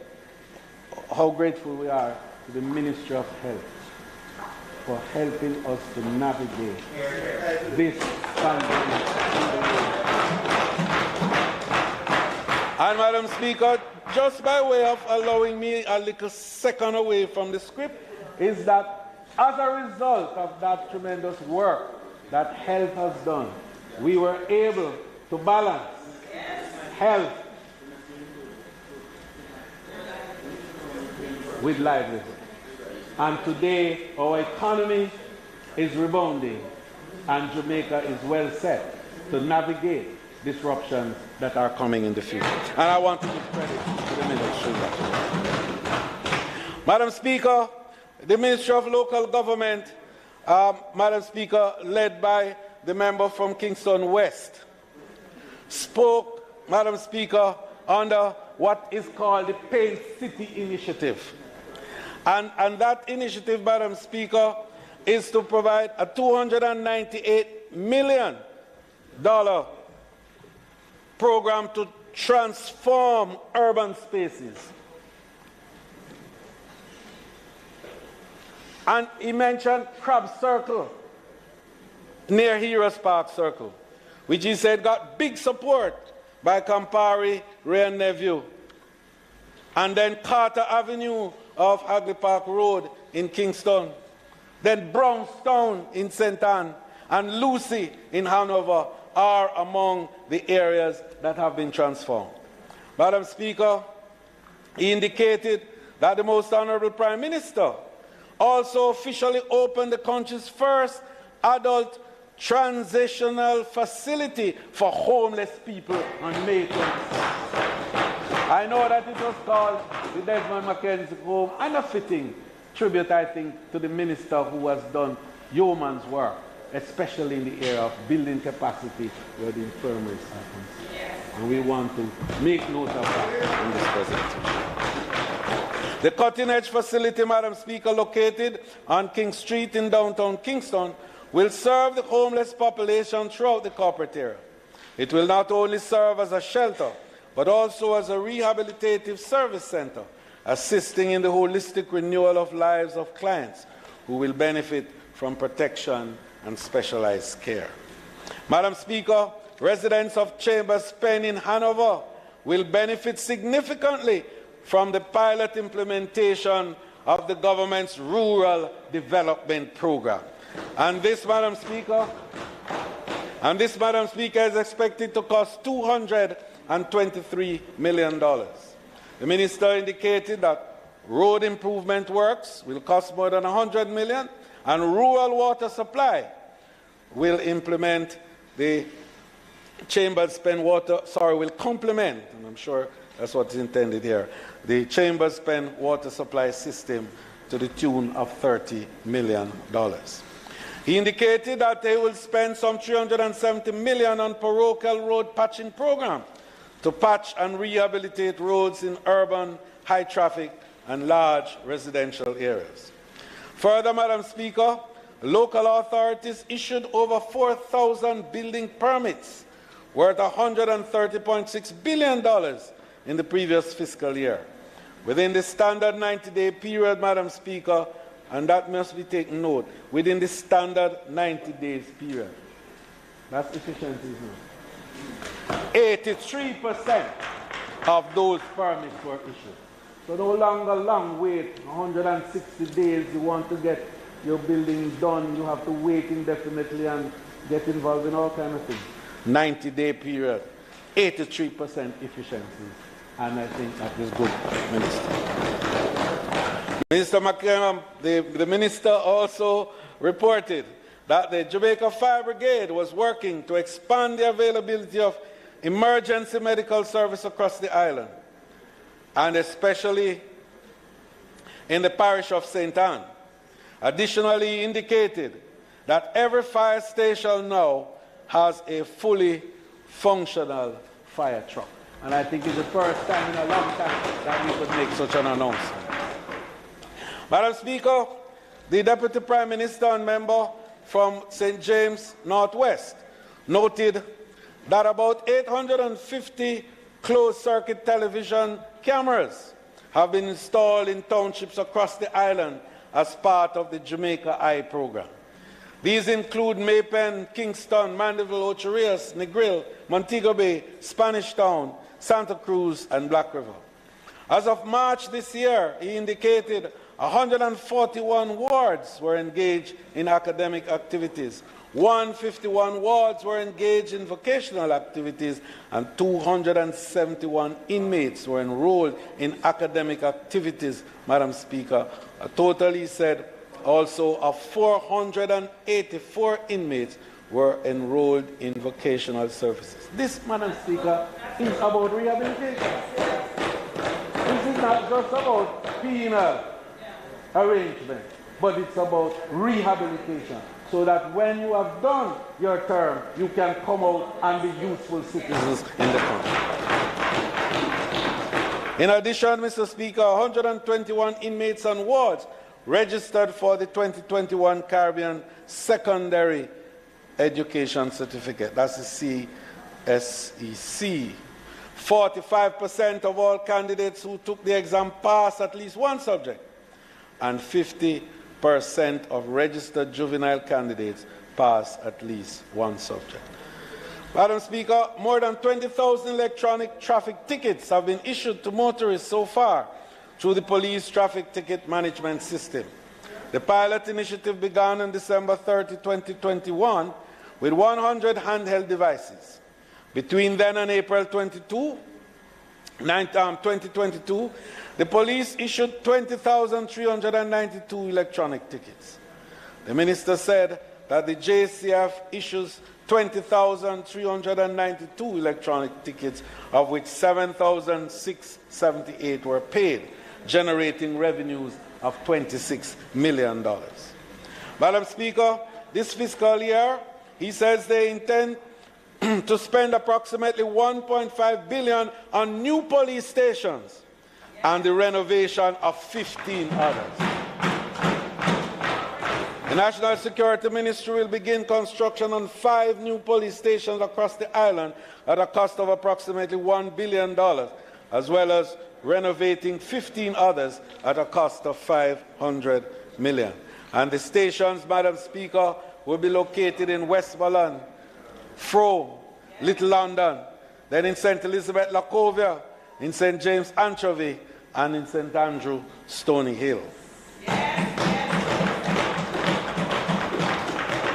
Speaker 1: how grateful we are to the Ministry of Health for helping us to navigate this pandemic. And Madam Speaker, just by way of allowing me a little second away from the script, is that as a result of that tremendous work that health has done, we were able to balance health with livelihood. And today, our economy is rebounding, and Jamaica is well set to navigate disruptions that are coming in the future. And I want to give credit to the Ministry. Madam Speaker, the Ministry of Local Government, Madam Speaker, led by the member from Kingston West, spoke, Madam Speaker, under what is called the Paint City Initiative. And that initiative, Madam Speaker, is to provide a $298 million program to transform urban spaces. And he mentioned Crab Circle, near Heroes Park Circle, which he said got big support by Campari, Ray and Nephew. And then Carter Avenue of Hagley Park Road in Kingston. Then Brownstown in St. Anne and Lucy in Hanover are among the areas that have been transformed. Madam Speaker, he indicated that the Most Honorable Prime Minister also officially opened the country's first adult transitional facility for homeless people on May 26th. I know that it was called the Desmond Mackenzie Home, and a fitting tribute, I think, to the minister who has done yeoman's work, especially in the area of building capacity where the infirmaries are concerned. Yes. And we want to make note of that in this presentation. The cutting-edge facility, Madam Speaker, located on King Street in downtown Kingston, will serve the homeless population throughout the corporate area. It will not only serve as a shelter, but also as a rehabilitative service center, assisting in the holistic renewal of lives of clients who will benefit from protection and specialized care. Madam Speaker, residents of Chambers Pen in Hanover will benefit significantly from the pilot implementation of the government's Rural Development Program. And this, Madam Speaker, is expected to cost $223 million. The minister indicated that road improvement works will cost more than $100 million, and rural water supply will implement the Chambers Pen will complement, and I'm sure that's what's intended here, the Chambers Pen water supply system to the tune of $30 million. He indicated that they will spend some $370 million on parochial road patching program to patch and rehabilitate roads in urban, high-traffic, and large residential areas. Further, Madam Speaker, local authorities issued over 4,000 building permits worth $130.6 billion in the previous fiscal year. Within the standard 90-day period, Madam Speaker, and that must be taken note, within the standard 90 days period. That's efficiency, isn't it? 83% of those permits were issued. So no longer long wait, 160 days, you want to get your building done, you have to wait indefinitely and get involved in all kinds of things. 90-day period, 83% efficiency, and I think that is good, Minister. Minister McKenna, the minister also reported that the Jamaica Fire Brigade was working to expand the availability of emergency medical service across the island, and especially in the parish of St. Anne. Additionally, he indicated that every fire station now has a fully functional fire truck. And I think it's the first time in a long time that we could make such an announcement. Madam Speaker, the Deputy Prime Minister and member from St. James Northwest noted that about 850 closed-circuit television cameras have been installed in townships across the island as part of the Jamaica Eye program. These include Maypen, Kingston, Mandeville, Ocho Rios, Negril, Montego Bay, Spanish Town, Santa Cruz, and Black River. As of March this year, he indicated 141 wards were engaged in academic activities, 151 wards were engaged in vocational activities, and 271 inmates were enrolled in academic activities, Madam Speaker. A total, he said, also of 484 inmates were enrolled in vocational services. This, Madam Speaker, is about rehabilitation. This is not just about penal arrangement, but it's about rehabilitation, so that when you have done your term, you can come out and be useful citizens in the country. In addition, Mr. Speaker, 121 inmates and wards registered for the 2021 Caribbean Secondary Education Certificate. That's the CSEC. 45% of all candidates who took the exam passed at least one subject, and 50% of registered juvenile candidates pass at least one subject. Madam Speaker, more than 20,000 electronic traffic tickets have been issued to motorists so far through the police traffic ticket management system. The pilot initiative began on December 30, 2021, with 100 handheld devices. Between then and April 2022, the police issued 20,392 electronic tickets. The minister said that the JCF issues 20,392 electronic tickets, of which 7,678 were paid, generating revenues of $26 million. Madam Speaker, this fiscal year, he says they intend to spend approximately $1.5 billion on new police stations and the renovation of 15 others. The National Security Ministry will begin construction on 5 new police stations across the island at a cost of approximately $1 billion, as well as renovating 15 others at a cost of $500 million. And the stations, Madam Speaker, will be located in Westmoreland, Frome, Little London, then in St. Elizabeth, Lacovia, in St. James, Anchovy, and in St. Andrew, Stony Hill.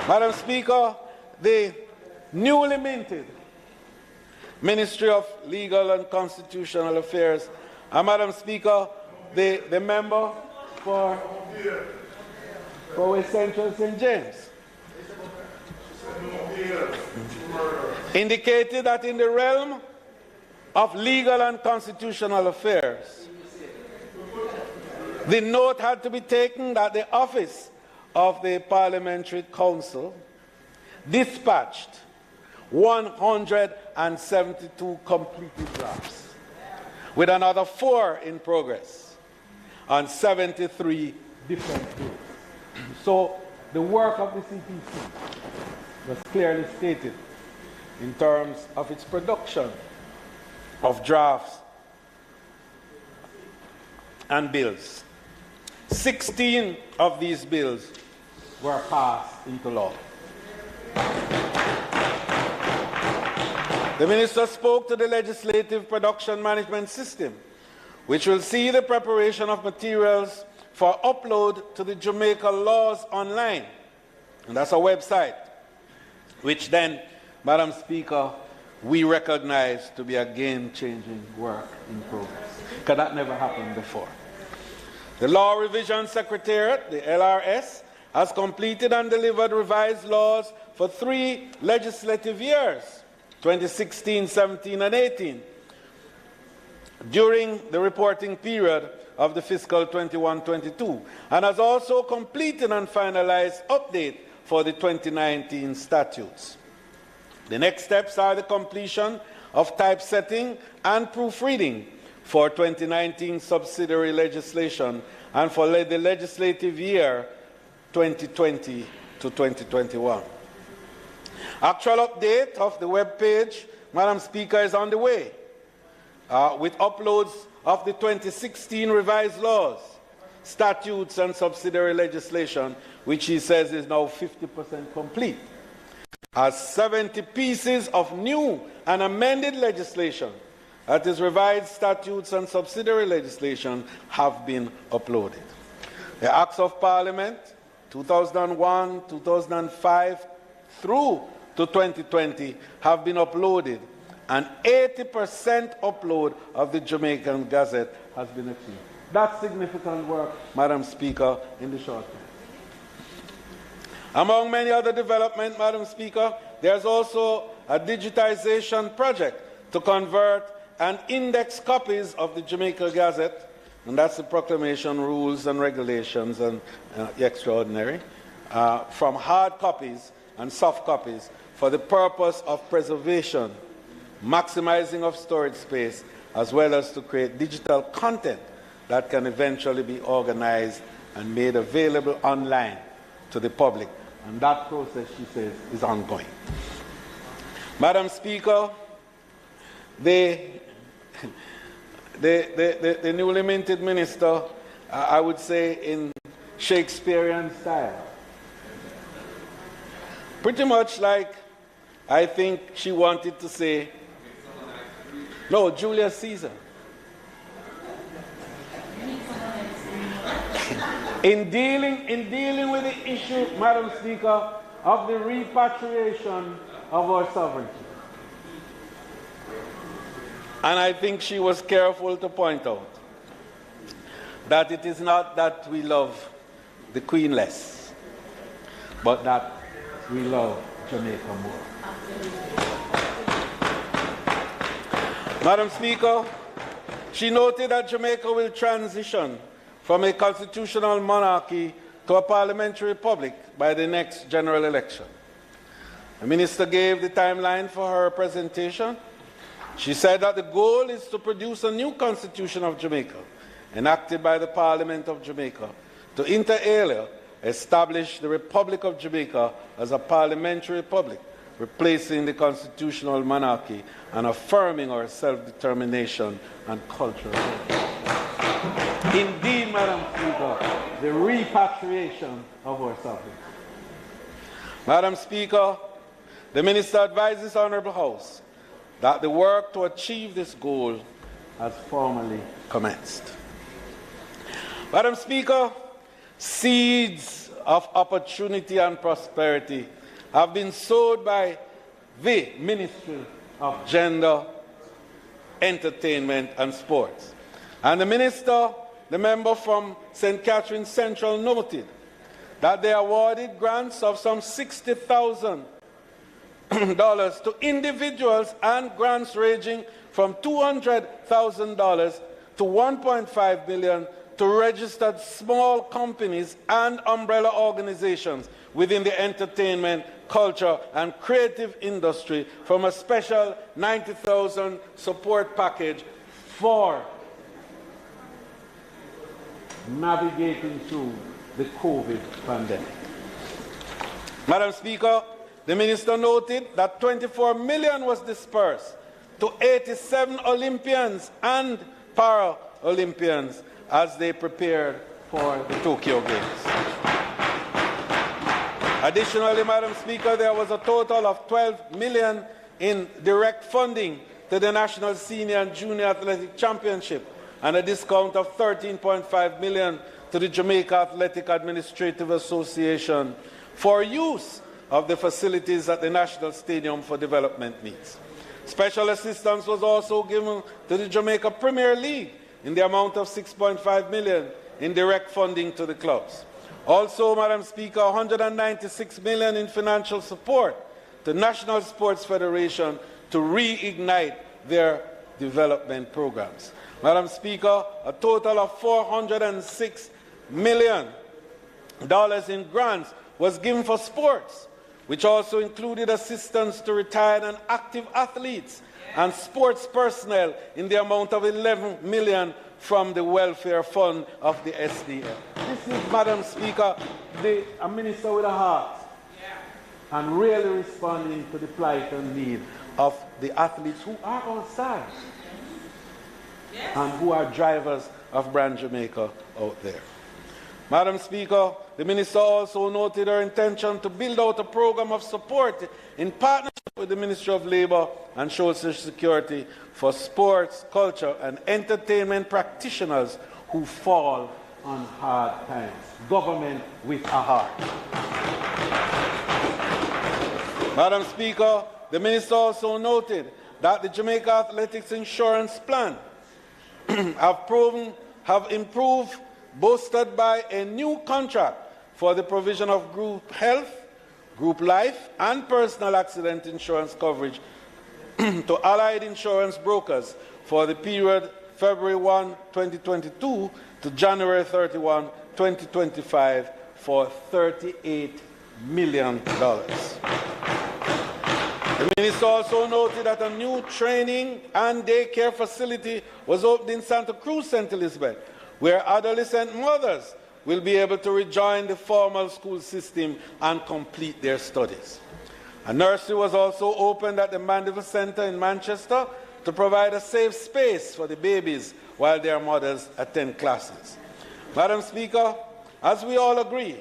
Speaker 1: Madam Speaker, the newly minted Ministry of Legal and Constitutional Affairs, and Madam Speaker, the member for West Central St. James, indicated that in the realm of legal and constitutional affairs, the note had to be taken that the office of the Parliamentary Council dispatched 172 completed drafts, with another 4 in progress on 73 different bills. So the work of the CPC was clearly stated in terms of its production of drafts and bills. 16 of these bills were passed into law. The minister spoke to the legislative production management system, which will see the preparation of materials for upload to the Jamaica Laws Online. And that's a website, which then, Madam Speaker, we recognize to be a game-changing work in progress, because that never happened before. The Law Revision Secretariat, the LRS, has completed and delivered revised laws for 3 legislative years, 2016, 17, and 18, during the reporting period of the fiscal 21-22, and has also completed and finalized update for the 2019 statutes. The next steps are the completion of typesetting and proofreading for 2019 subsidiary legislation and for the legislative year 2020 to 2021. Actual update of the web page, Madam Speaker, is on the way, with uploads of the 2016 revised laws, statutes, and subsidiary legislation, which he says is now 50% complete, as 70 pieces of new and amended legislation, that is, revised statutes and subsidiary legislation, have been uploaded. The Acts of Parliament 2001, 2005 through to 2020 have been uploaded, and 80% upload of the Jamaican Gazette has been achieved. That's significant work, Madam Speaker, in the short term. Among many other developments, Madam Speaker, there's also a digitization project to convert and index copies of the Jamaica Gazette, and that's the proclamation, rules and regulations and extraordinary, from hard copies and soft copies for the purpose of preservation, maximizing of storage space, as well as to create digital content that can eventually be organized and made available online to the public. And that process, she says, is ongoing. Madam Speaker, the newly minted minister, I would say in Shakespearean style, pretty much like I think she wanted to say, no, Julius Caesar. In dealing with the issue, Madam Speaker, of the repatriation of our sovereignty. And I think she was careful to point out that it is not that we love the Queen less, but that we love Jamaica more. Madam Speaker, she noted that Jamaica will transition from a constitutional monarchy to a parliamentary republic by the next general election. The minister gave the timeline for her presentation. She said that the goal is to produce a new constitution of Jamaica, enacted by the Parliament of Jamaica, to inter alia establish the Republic of Jamaica as a parliamentary republic, replacing the constitutional monarchy and affirming our self-determination and cultural heritage. Indeed, Madam Speaker, the repatriation of our sovereignty. Madam Speaker, the Minister advises Honourable House that the work to achieve this goal has formally commenced. Madam Speaker, seeds of opportunity and prosperity have been sowed by the Ministry of Gender, Entertainment and Sports. And the Minister, the member from St. Catherine Central, noted that they awarded grants of some $60,000 to individuals and grants ranging from $200,000 to $1.5 million to registered small companies and umbrella organizations within the entertainment, culture, and creative industry from a special $90,000 support package for navigating through the COVID pandemic. Madam Speaker, the Minister noted that $24 million was dispersed to 87 Olympians and Paralympians as they prepared for the Tokyo Games. Additionally, Madam Speaker, there was a total of $12 million in direct funding to the National Senior and Junior Athletic Championship and a discount of $13.5 million to the Jamaica Athletic Administrative Association for use of the facilities at the National Stadium for development needs. Special assistance was also given to the Jamaica Premier League in the amount of $6.5 million in direct funding to the clubs. Also, Madam Speaker, 196 million in financial support to National Sports Federation to reignite their development programs. Madam Speaker, a total of $406 million in grants was given for sports, which also included assistance to retired and active athletes and sports personnel in the amount of $11 million from the welfare fund of the SDF. This is, Madam Speaker, a minister with a heart and really responding to the plight and need of the athletes who are outside and who are drivers of Brand Jamaica out there. Madam Speaker, the Minister also noted her intention to build out a program of support in partnership with the Ministry of Labour and Social Security for sports, culture and entertainment practitioners who fall on hard times. Government with a heart. Madam Speaker, the Minister also noted that the Jamaica Athletics Insurance Plan have improved, boosted by a new contract for the provision of group health, group life, and personal accident insurance coverage to allied insurance brokers for the period February 1, 2022 to January 31, 2025 for $38 million. The Minister also noted that a new training and daycare facility was opened in Santa Cruz, St. Elizabeth, where adolescent mothers will be able to rejoin the formal school system and complete their studies. A nursery was also opened at the Mandeville Centre in Manchester to provide a safe space for the babies while their mothers attend classes. Madam Speaker, as we all agree,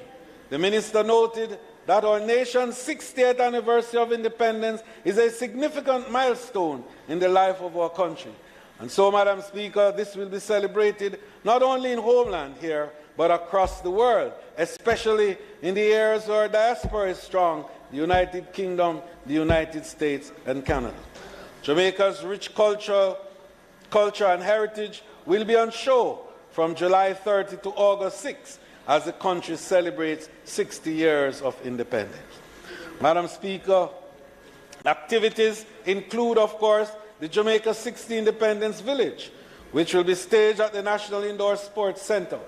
Speaker 1: the Minister noted that our nation's 60th anniversary of independence is a significant milestone in the life of our country. And so, Madam Speaker, this will be celebrated not only in homeland here, but across the world, especially in the areas where diaspora is strong, the United Kingdom, the United States, and Canada. Jamaica's rich culture and heritage will be on show from July 30 to August 6 as the country celebrates 60 years of independence. Madam Speaker, activities include, of course, the Jamaica 60 Independence Village, which will be staged at the National Indoor Sports Centre.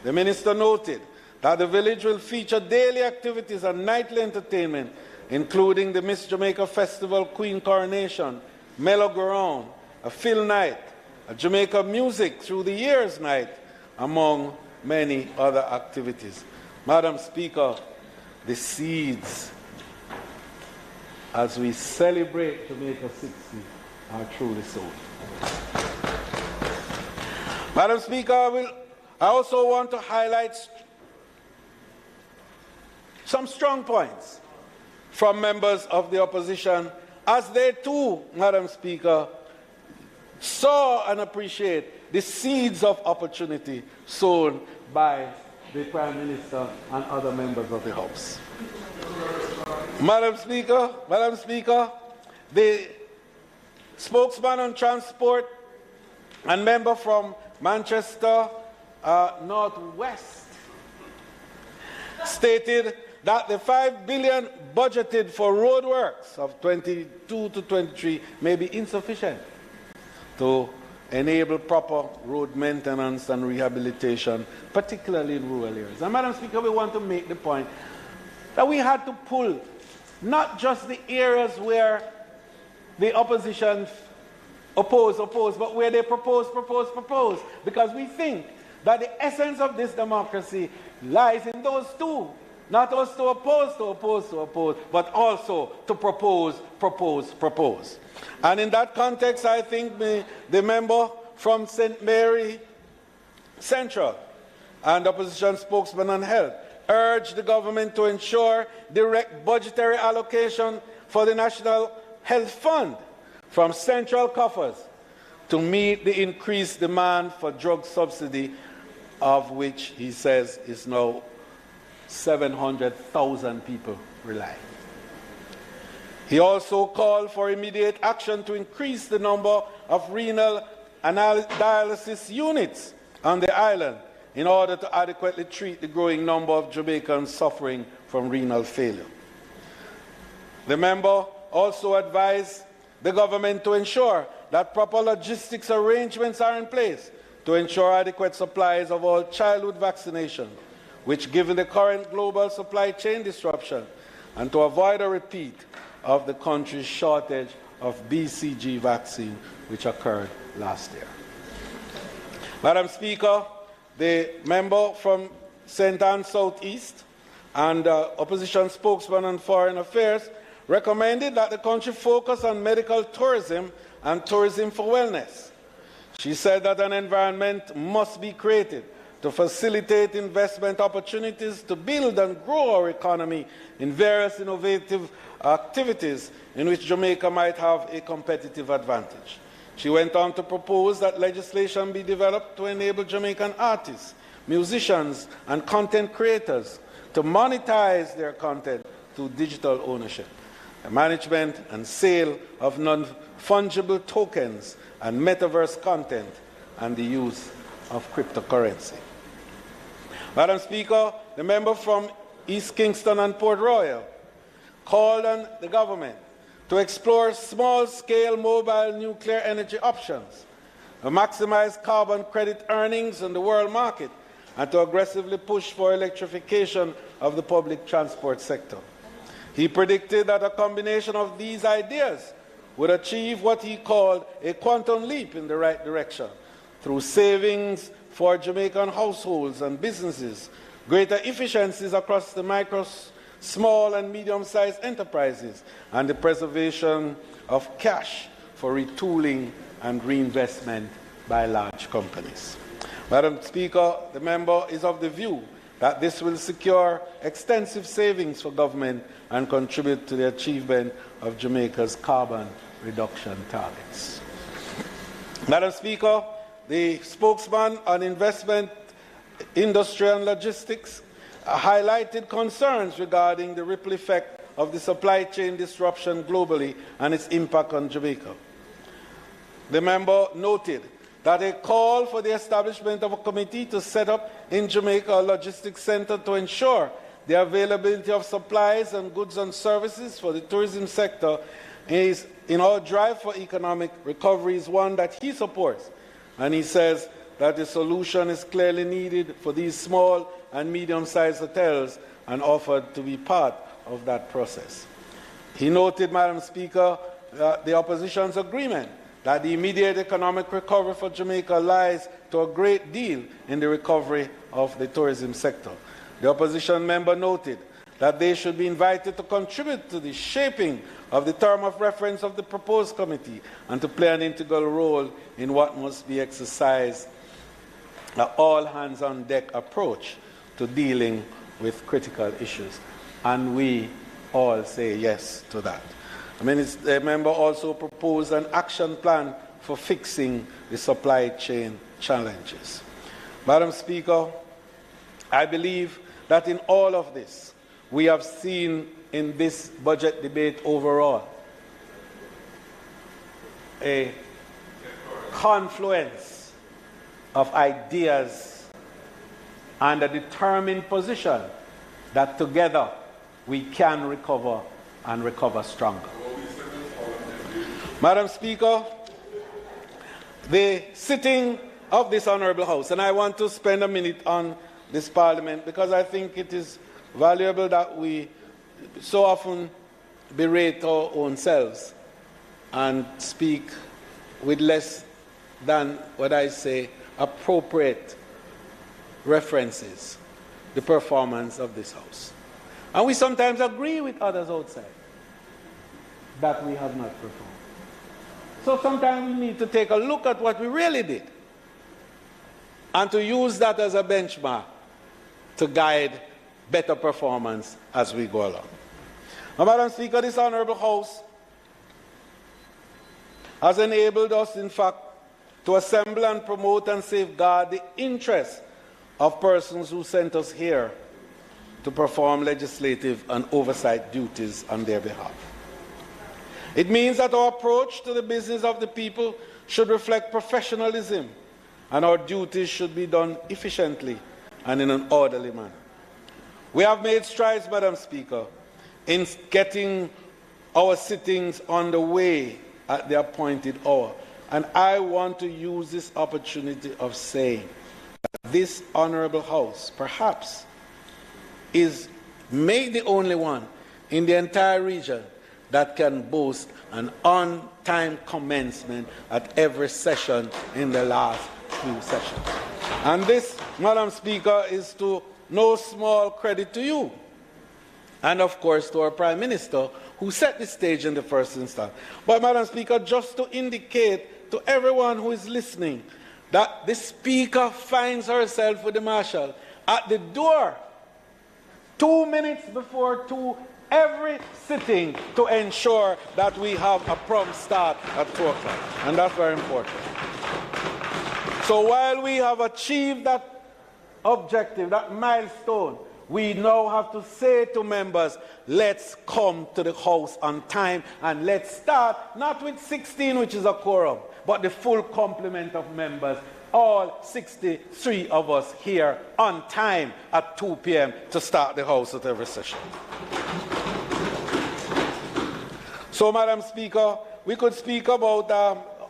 Speaker 1: The Minister noted that the village will feature daily activities and nightly entertainment, including the Miss Jamaica Festival Queen Coronation, Mellow Ground, a film night, a Jamaica Music Through the Years night, among many other activities. Madam Speaker, the seeds as we celebrate Jamaica 60 are truly sown. Madam Speaker, I also want to highlight some strong points from members of the opposition as they too, Madam Speaker, saw and appreciate the seeds of opportunity sown by the Prime Minister and other members of the House. Madam Speaker, the spokesman on transport and member from Manchester Northwest stated that the $5 billion budgeted for roadworks of 22 to 23 may be insufficient to enable proper road maintenance and rehabilitation, particularly in rural areas. And Madam Speaker, we want to make the point that we had to pull not just the areas where the opposition oppose, but where they propose, because we think that the essence of this democracy lies in those two. Not us to oppose, but also to propose. And in that context, I think the member from St. Mary Central and opposition spokesman on health urged the government to ensure direct budgetary allocation for the National Health Fund from central coffers to meet the increased demand for drug subsidy, of which he says is now 700,000 people rely. He also called for immediate action to increase the number of renal and dialysis units on the island, in order to adequately treat the growing number of Jamaicans suffering from renal failure. The member also advised the government to ensure that proper logistics arrangements are in place to ensure adequate supplies of all childhood vaccination, which, given the current global supply chain disruption, and to avoid a repeat of the country's shortage of BCG vaccine, which occurred last year. Madam Speaker, the member from St. Anne South East and opposition spokesman on foreign affairs recommended that the country focus on medical tourism and tourism for wellness. She said that an environment must be created to facilitate investment opportunities to build and grow our economy in various innovative activities in which Jamaica might have a competitive advantage. She went on to propose that legislation be developed to enable Jamaican artists, musicians, and content creators to monetize their content through digital ownership, the management and sale of non-fungible tokens and metaverse content, and the use of cryptocurrency. Madam Speaker, the member from East Kingston and Port Royal called on the government to explore small-scale mobile nuclear energy options, to maximize carbon credit earnings in the world market, and to aggressively push for electrification of the public transport sector. He predicted that a combination of these ideas would achieve what he called a quantum leap in the right direction through savings for Jamaican households and businesses, greater efficiencies across the micro, small and medium-sized enterprises, and the preservation of cash for retooling and reinvestment by large companies. Madam Speaker, the member is of the view that this will secure extensive savings for government and contribute to the achievement of Jamaica's carbon reduction targets. Madam Speaker, the spokesman on investment, industry and logistics highlighted concerns regarding the ripple effect of the supply chain disruption globally and its impact on Jamaica. The member noted that a call for the establishment of a committee to set up in Jamaica a logistics center to ensure the availability of supplies and goods and services for the tourism sector is, in our drive for economic recovery, is one that he supports. And he says that the solution is clearly needed for these small and medium-sized hotels and offered to be part of that process. He noted, Madam Speaker, the opposition's agreement that the immediate economic recovery for Jamaica lies to a great deal in the recovery of the tourism sector. The opposition member noted that they should be invited to contribute to the shaping of the term of reference of the proposed committee and to play an integral role in what must be exercised an all-hands-on-deck approach to dealing with critical issues. And we all say yes to that. The member also proposed an action plan for fixing the supply chain challenges. Madam Speaker, I believe that in all of this, we have seen in this budget debate overall a confluence of ideas and a determined position that together we can recover and recover stronger. Madam Speaker, the sitting of this Honourable House, and I want to spend a minute on this Parliament because I think it is valuable that we so often berate our own selves and speak with less than what I say appropriate references the performance of this House. And we sometimes agree with others outside that we have not performed. So sometimes we need to take a look at what we really did and to use that as a benchmark to guide better performance as we go along. Now, Madam Speaker, this Honourable House has enabled us, in fact, to assemble and promote and safeguard the interests of persons who sent us here to perform legislative and oversight duties on their behalf. It means that our approach to the business of the people should reflect professionalism and our duties should be done efficiently and in an orderly manner. We have made strides, Madam Speaker, in getting our sittings underway at the appointed hour. And I want to use this opportunity of saying that this Honourable House perhaps is maybe the only one in the entire region that can boast an on-time commencement at every session in the last few sessions. And this, Madam Speaker, is to no small credit to you, and of course to our Prime Minister, who set the stage in the first instance. But, Madam Speaker, just to indicate to everyone who is listening that the Speaker finds herself with the Marshal at the door 2 minutes before 2 every sitting to ensure that we have a prompt start at 2 o'clock. And that's very important. So while we have achieved that objective, that milestone, we now have to say to members, let's come to the House on time and let's start, not with 16, which is a quorum, but the full complement of members, all 63 of us here on time at 2 p.m. to start the House at every session. So, Madam Speaker, we could speak about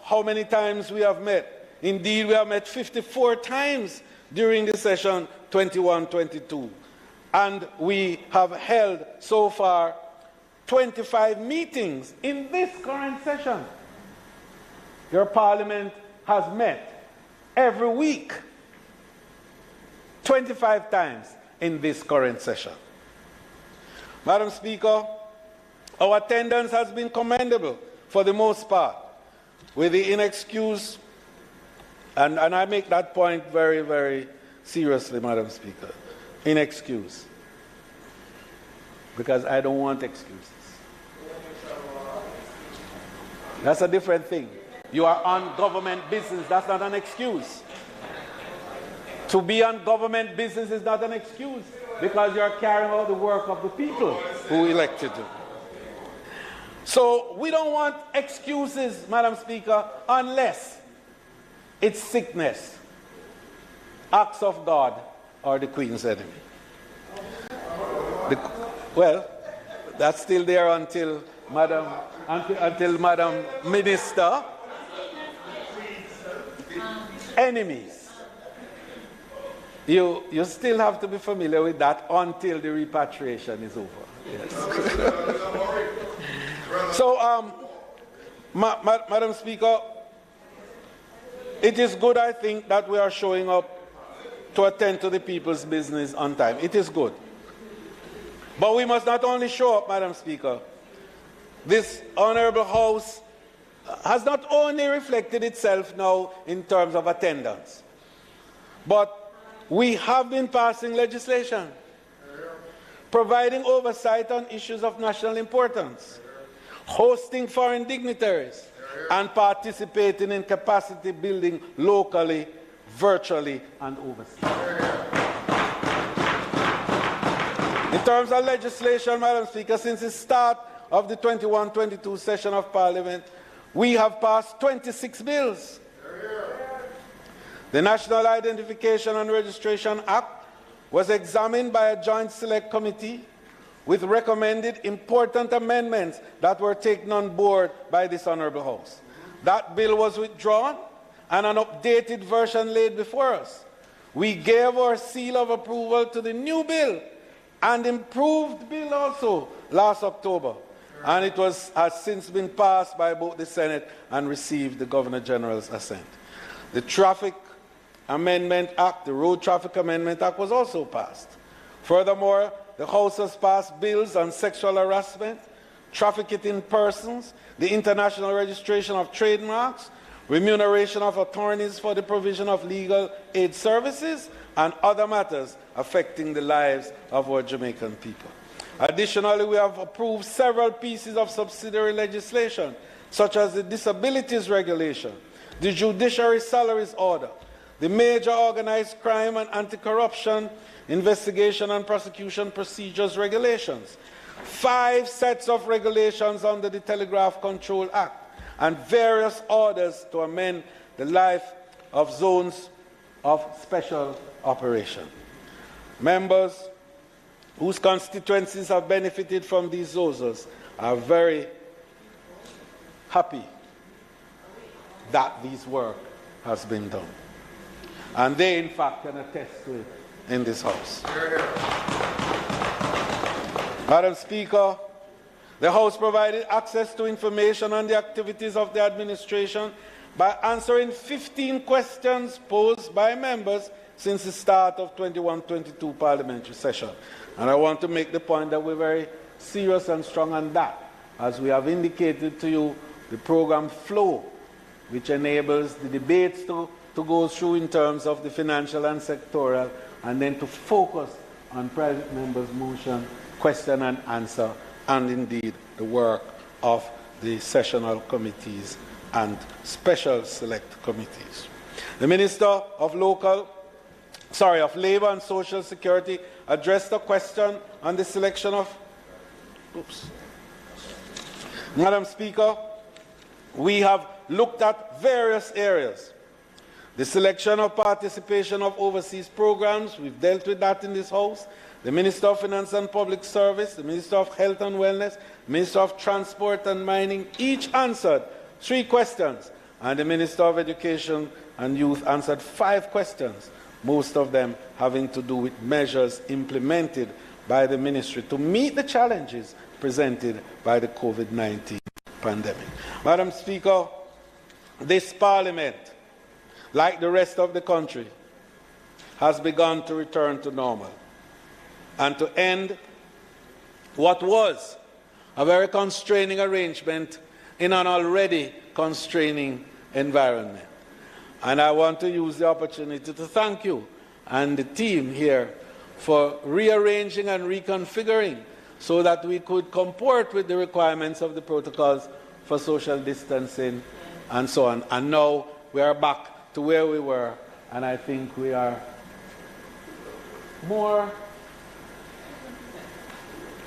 Speaker 1: how many times we have met. Indeed, we have met 54 times during the session 21-22. And we have held so far 25 meetings in this current session. Your Parliament has met every week 25 times in this current session. Madam Speaker, our attendance has been commendable for the most part, with the inexcused, and I make that point very, very seriously, Madam Speaker, inexcused, because I don't want excuses. That's a different thing. You are on government business, that's not an excuse. To be on government business is not an excuse, because you are carrying out the work of the people who elected you. So we don't want excuses, Madam Speaker, unless it's sickness, acts of God, or the Queen's enemy. Well, that's still there until Madam Minister. Enemies. You still have to be familiar with that until the repatriation is over. Yes. So, Madam Speaker, it is good, I think, that we are showing up to attend to the people's business on time. It is good. But we must not only show up, Madam Speaker. This Honourable House has not only reflected itself now in terms of attendance, but we have been passing legislation, providing oversight on issues of national importance, hosting foreign dignitaries, and participating in capacity building locally, virtually, and overseas. In terms of legislation, Madam Speaker, since the start of the 21-22 session of Parliament, we have passed 26 bills. The National Identification and Registration Act was examined by a joint select committee with recommended important amendments that were taken on board by this Honourable House. That bill was withdrawn and an updated version laid before us. We gave our seal of approval to the new bill and improved bill also last October. And it has since been passed by both the Senate and received the Governor General's assent. The Traffic Amendment Act, the Road Traffic Amendment Act, was also passed. Furthermore, the House has passed bills on sexual harassment, trafficking in persons, the international registration of trademarks, remuneration of attorneys for the provision of legal aid services, and other matters affecting the lives of our Jamaican people. Additionally, we have approved several pieces of subsidiary legislation, such as the Disabilities Regulation, the Judiciary Salaries Order, the Major Organized Crime and Anti-Corruption Investigation and Prosecution Procedures Regulations, 5 sets of regulations under the Telegraph Control Act, and various orders to amend the Life of zones of special operation. Members whose constituencies have benefited from these zones are very happy that this work has been done. And they, in fact, can attest to it in this House. Madam Speaker, the House provided access to information on the activities of the administration by answering 15 questions posed by members since the start of 21-22 parliamentary session. And I want to make the point that we're very serious and strong on that. As we have indicated to you, the program flow, which enables the debates to go through in terms of the financial and sectoral, and then to focus on private members' motion, question and answer, and indeed the work of the sessional committees and special select committees. The Minister of Labour and Social Security addressed a question on the selection of... Madam Speaker, we have looked at various areas. The selection of participation of overseas programs, we've dealt with that in this House. The Minister of Finance and Public Service, the Minister of Health and Wellness, the Minister of Transport and Mining, each answered 3 questions, and the Minister of Education and Youth answered 5 questions, most of them having to do with measures implemented by the ministry to meet the challenges presented by the COVID-19 pandemic. Madam Speaker, this Parliament, like the rest of the country, has begun to return to normal and to end what was a very constraining arrangement in an already constraining environment. And I want to use the opportunity to thank you and the team here for rearranging and reconfiguring so that we could comport with the requirements of the protocols for social distancing and so on. And now we are back to where we were, and I think we are more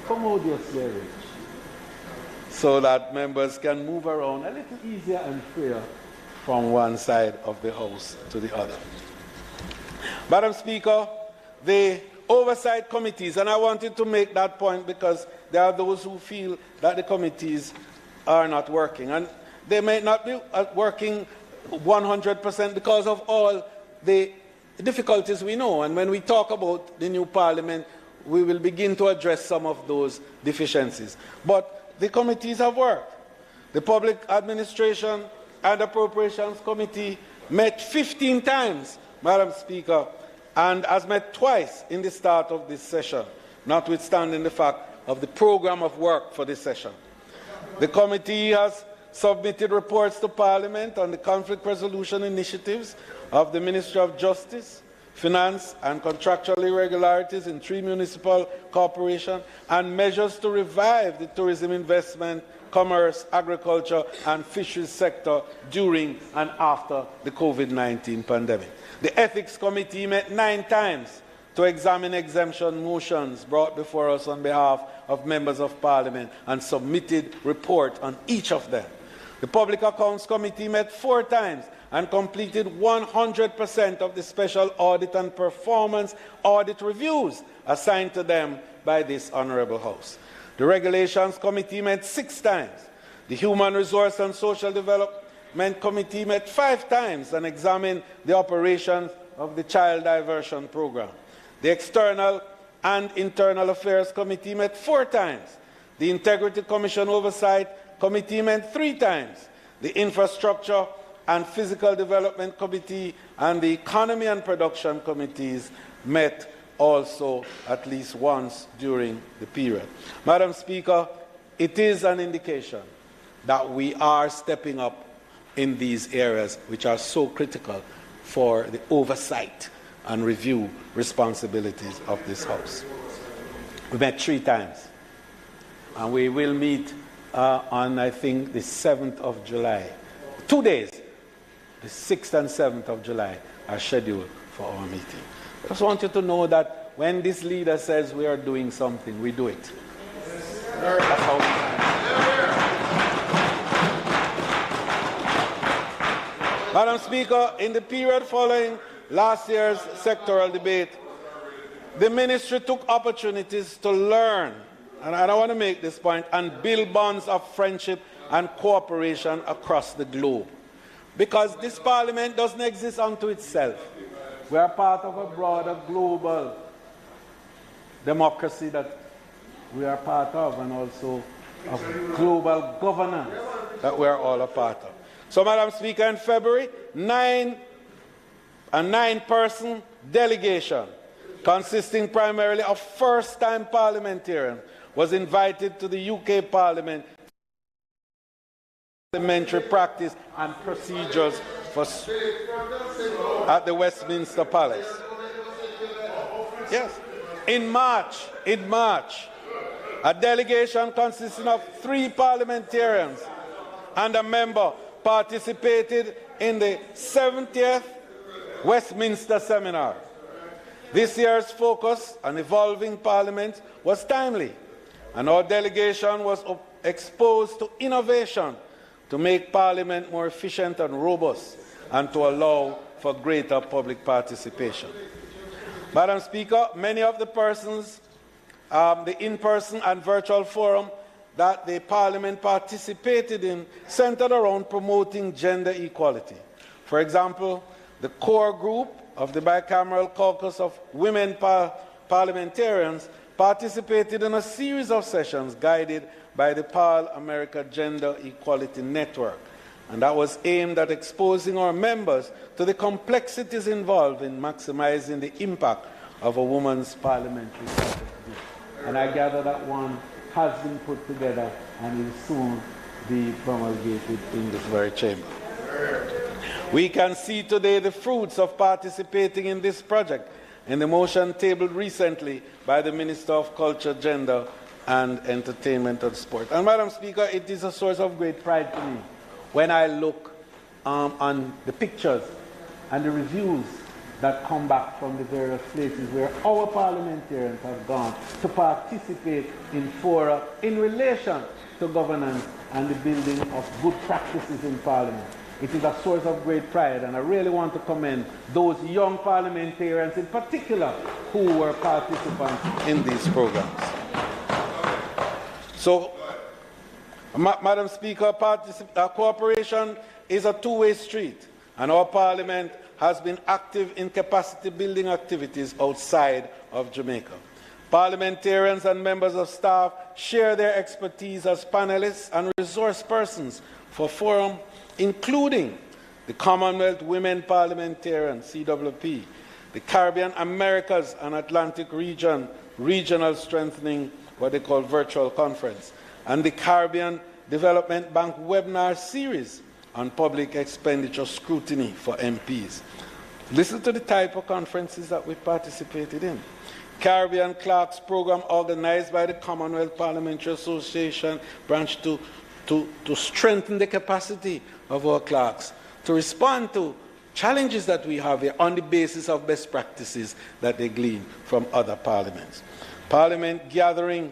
Speaker 1: commodiously arranged so that members can move around a little easier and freer from one side of the House to the other. Madam Speaker, the oversight committees, and I wanted to make that point because there are those who feel that the committees are not working, and they may not be working 100% because of all the difficulties we know. And when we talk about the new Parliament, we will begin to address some of those deficiencies. But the committees have worked. The Public Administration and Appropriations Committee met 15 times, Madam Speaker, and has met twice in the start of this session, notwithstanding the fact of the program of work for this session. The committee has submitted reports to Parliament on the conflict resolution initiatives of the Ministry of Justice, Finance and contractual irregularities in 3 municipal corporations, and measures to revive the tourism investment, commerce, agriculture and fisheries sector during and after the COVID-19 pandemic. The Ethics Committee met 9 times to examine exemption motions brought before us on behalf of members of Parliament and submitted report on each of them. The Public Accounts Committee met 4 times and completed 100% of the special audit and performance audit reviews assigned to them by this Honourable House. The Regulations Committee met 6 times. The Human Resource and Social Development Committee met 5 times and examined the operations of the Child Diversion Program. The External and Internal Affairs Committee met 4 times. The Integrity Commission Oversight Committee met 3 times. The Infrastructure and Physical Development Committee and the Economy and Production Committees met also at least once during the period. Madam Speaker, it is an indication that we are stepping up in these areas which are so critical for the oversight and review responsibilities of this House. We met 3 times, and we will meet on, I think, the 7th of July. 2 days, the 6th and 7th of July, are scheduled for our meeting. I just want you to know that when this leader says we are doing something, we do it. That's how we Madam Speaker, in the period following last year's sectoral debate, the ministry took opportunities to learn, and I want to make this point, and build bonds of friendship and cooperation across the globe. Because this parliament doesn't exist unto itself. We are part of a broader global democracy that we are part of, and also of global governance that we are all a part of. So, Madam Speaker, in February, a nine-person delegation consisting primarily of first-time parliamentarians was invited to the UK Parliament for parliamentary practice and procedures at the Westminster Palace. Yes. In March, a delegation consisting of 3 parliamentarians and a member participated in the 70th Westminster Seminar. This year's focus on evolving Parliament was timely, and our delegation was exposed to innovation to make Parliament more efficient and robust and to allow for greater public participation. Madam Speaker, many of the persons, the in-person and virtual forum that the Parliament participated in centered around promoting gender equality. For example, the core group of the bicameral caucus of women parliamentarians participated in a series of sessions guided by the PAL America Gender Equality Network, and that was aimed at exposing our members to the complexities involved in maximizing the impact of a woman's parliamentary perspective. And I gather that one has been put together and will soon be promulgated in this very chamber. We can see today the fruits of participating in this project in the motion tabled recently by the Minister of Culture, Gender and Entertainment and Sport. And Madam Speaker, it is a source of great pride to me when I look on the pictures and the reviews that come back from the various places where our parliamentarians have gone to participate in fora in relation to governance and the building of good practices in Parliament. It is a source of great pride, and I really want to commend those young parliamentarians in particular who were participants in these programs. So, Madam Speaker, cooperation is a two-way street, and our Parliament has been active in capacity-building activities outside of Jamaica. Parliamentarians and members of staff share their expertise as panelists and resource persons for forum, including the Commonwealth Women Parliamentarians, CWP, the Caribbean Americas and Atlantic Region, Regional Strengthening, what they call virtual conference, and the Caribbean Development Bank webinar series on public expenditure scrutiny for MPs. Listen to the type of conferences that we participated in. Caribbean Clerks Program organized by the Commonwealth Parliamentary Association branch to strengthen the capacity of our clerks to respond to challenges that we have here on the basis of best practices that they glean from other parliaments. Parliament gathering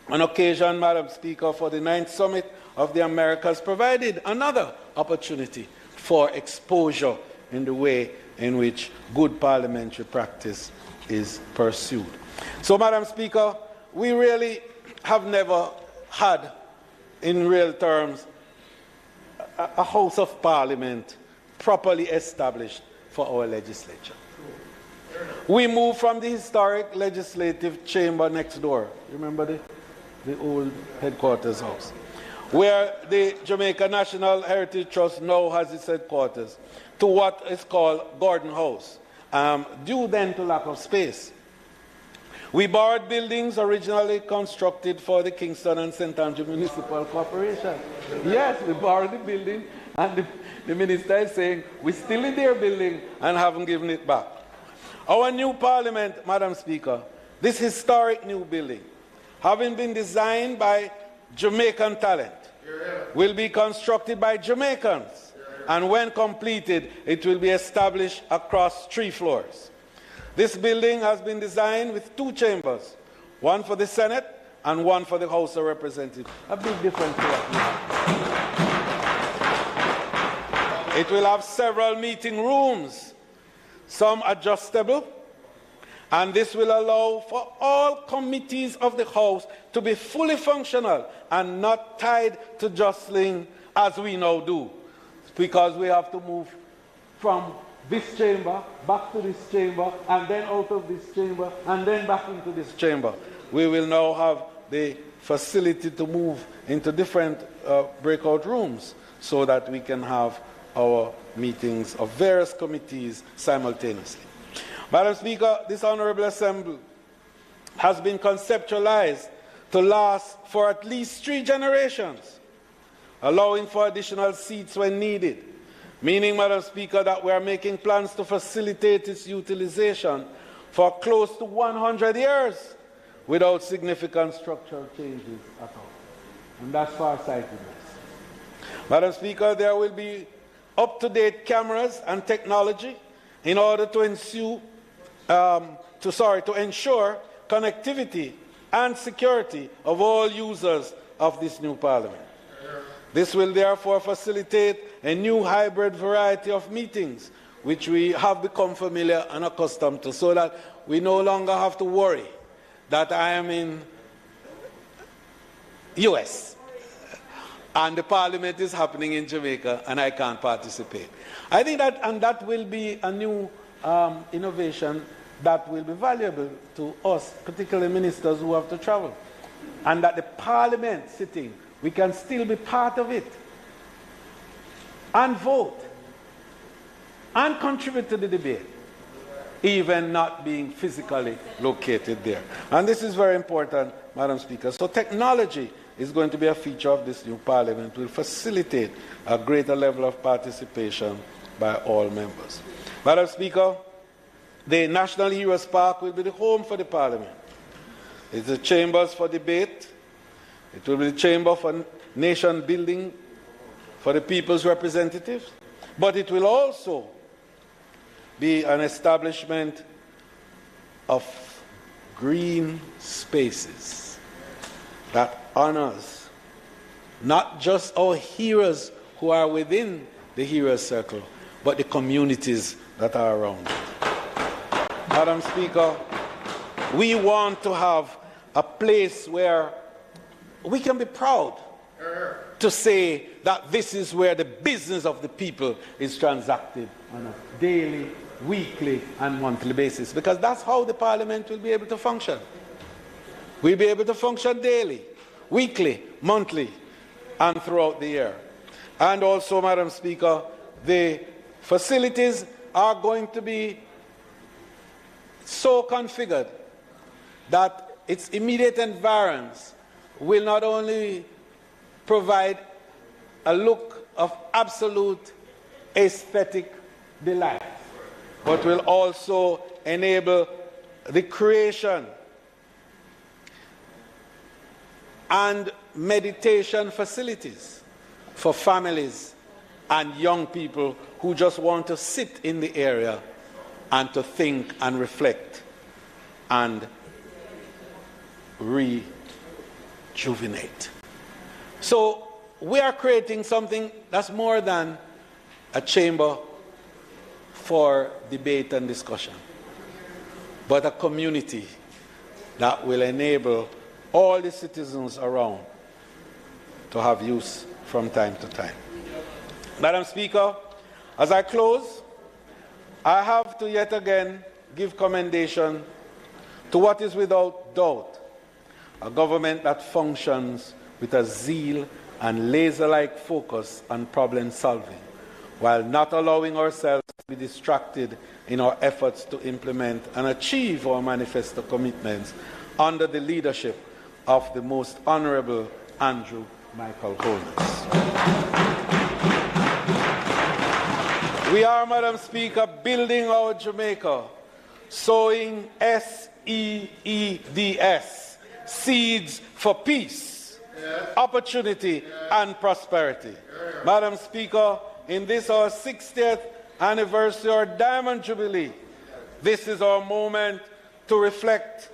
Speaker 1: on occasion, Madam Speaker, for the 9th Summit of the Americas provided another opportunity for exposure in the way in which good parliamentary practice is pursued. So, Madam Speaker, we really have never had, in real terms, a House of Parliament properly established for our legislature. We moved from the historic legislative chamber next door. Remember the old headquarters house, where the Jamaica National Heritage Trust now has its headquarters, to what is called Gordon House, due then to lack of space. We borrowed buildings originally constructed for the Kingston and St. Andrew Municipal Corporation. Yes, we borrowed the building, and the minister is saying, we're still in their building and haven't given it back. Our new parliament, Madam Speaker, this historic new building, having been designed by Jamaican talent, will be constructed by Jamaicans, and when completed, it will be established across 3 floors. This building has been designed with 2 chambers, one for the Senate and one for the House of Representatives. A big difference here. It will have several meeting rooms, some adjustable, and this will allow for all committees of the House to be fully functional and not tied to jostling as we now do, because we have to move from this chamber back to this chamber and then out of this chamber and then back into this chamber. We will now have the facility to move into different breakout rooms so that we can have our meetings of various committees simultaneously. Madam Speaker, this Honourable Assembly has been conceptualized to last for at least 3 generations, allowing for additional seats when needed, meaning, Madam Speaker, that we are making plans to facilitate its utilization for close to 100 years without significant structural changes at all. And that's far-sightedness. Madam Speaker, there will be up-to-date cameras and technology in order to ensure connectivity and security of all users of this new Parliament. This will therefore facilitate a new hybrid variety of meetings, which we have become familiar and accustomed to, so that we no longer have to worry that I am in US and the Parliament is happening in Jamaica and I can't participate. I think that will be a new innovation that will be valuable to us, particularly ministers who have to travel, and that the Parliament sitting, we can still be part of it and vote and contribute to the debate, even not being physically located there. And this is very important, Madam Speaker. So technology is going to be a feature of this new Parliament, will facilitate a greater level of participation by all members. Madam Speaker, the National Heroes Park will be the home for the Parliament. It's the chambers for debate. It will be the chamber for nation building for the people's representatives. But it will also be an establishment of green spaces that honors not just our heroes who are within the Heroes Circle, but the communities that are around it. Madam Speaker, we want to have a place where we can be proud to say that this is where the business of the people is transacted on a daily, weekly, and monthly basis, because that's how the Parliament will be able to function. We'll be able to function daily, weekly, monthly, and throughout the year. And also, Madam Speaker, the facilities are going to be so configured that its immediate environs will not only provide a look of absolute aesthetic delight, but will also enable the creation and meditation facilities for families and young people who just want to sit in the area and to think and reflect and rejuvenate. So we are creating something that's more than a chamber for debate and discussion, but a community that will enable all the citizens around to have use from time to time. Madam Speaker, as I close, I have to yet again give commendation to what is without doubt a government that functions with a zeal and laser-like focus on problem solving, while not allowing ourselves to be distracted in our efforts to implement and achieve our manifesto commitments under the leadership of the Most Honourable Andrew Michael Holness. We are, Madam Speaker, building our Jamaica, sowing SEEDS, seeds for peace, opportunity, and prosperity. Madam Speaker, in this our 60th anniversary or Diamond Jubilee, this is our moment to reflect,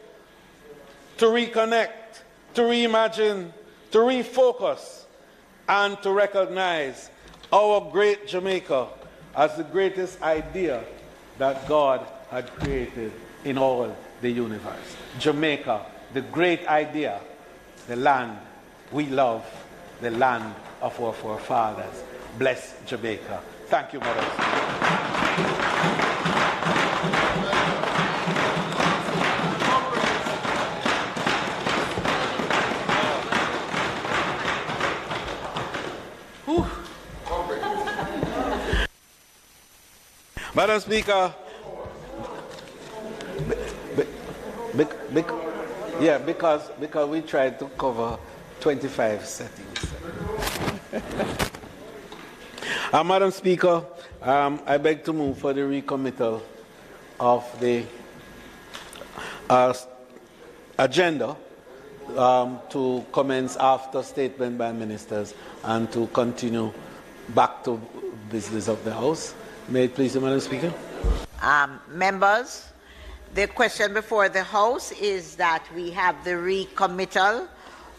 Speaker 1: to reconnect, to reimagine, to refocus, and to recognize our great Jamaica as the greatest idea that God had created in all the universe. Jamaica, the great idea, the land we love, the land of our forefathers. Bless Jamaica. Thank you, Madam Madam Speaker, because we tried to cover 25 settings. Madam Speaker, I beg to move for the recommittal of the agenda to commence after statement by ministers and to continue back to business of the House. May it please the Madam Speaker?
Speaker 4: Members, the question before the House is that we have the recommittal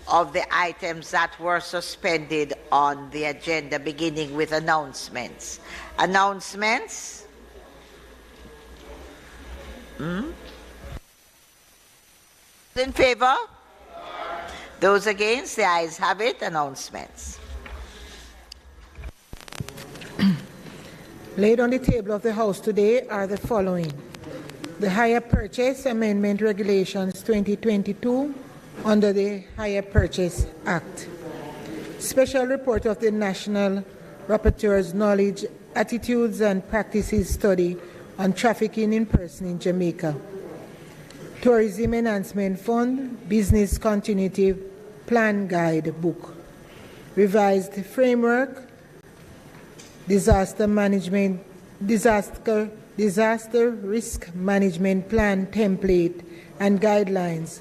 Speaker 4: of the items that were suspended on the agenda, beginning with announcements. Announcements? In favor? Those against? The ayes have it. Announcements.
Speaker 5: Laid on the table of the House today are the following: the Hire Purchase Amendment Regulations 2022 under the Hire Purchase Act. Special report of the National Rapporteur's Knowledge, Attitudes and Practices Study on Trafficking in Person in Jamaica. Tourism Enhancement Fund Business Continuity Plan Guide Book. Revised Framework Disaster Risk Management Plan Template and Guidelines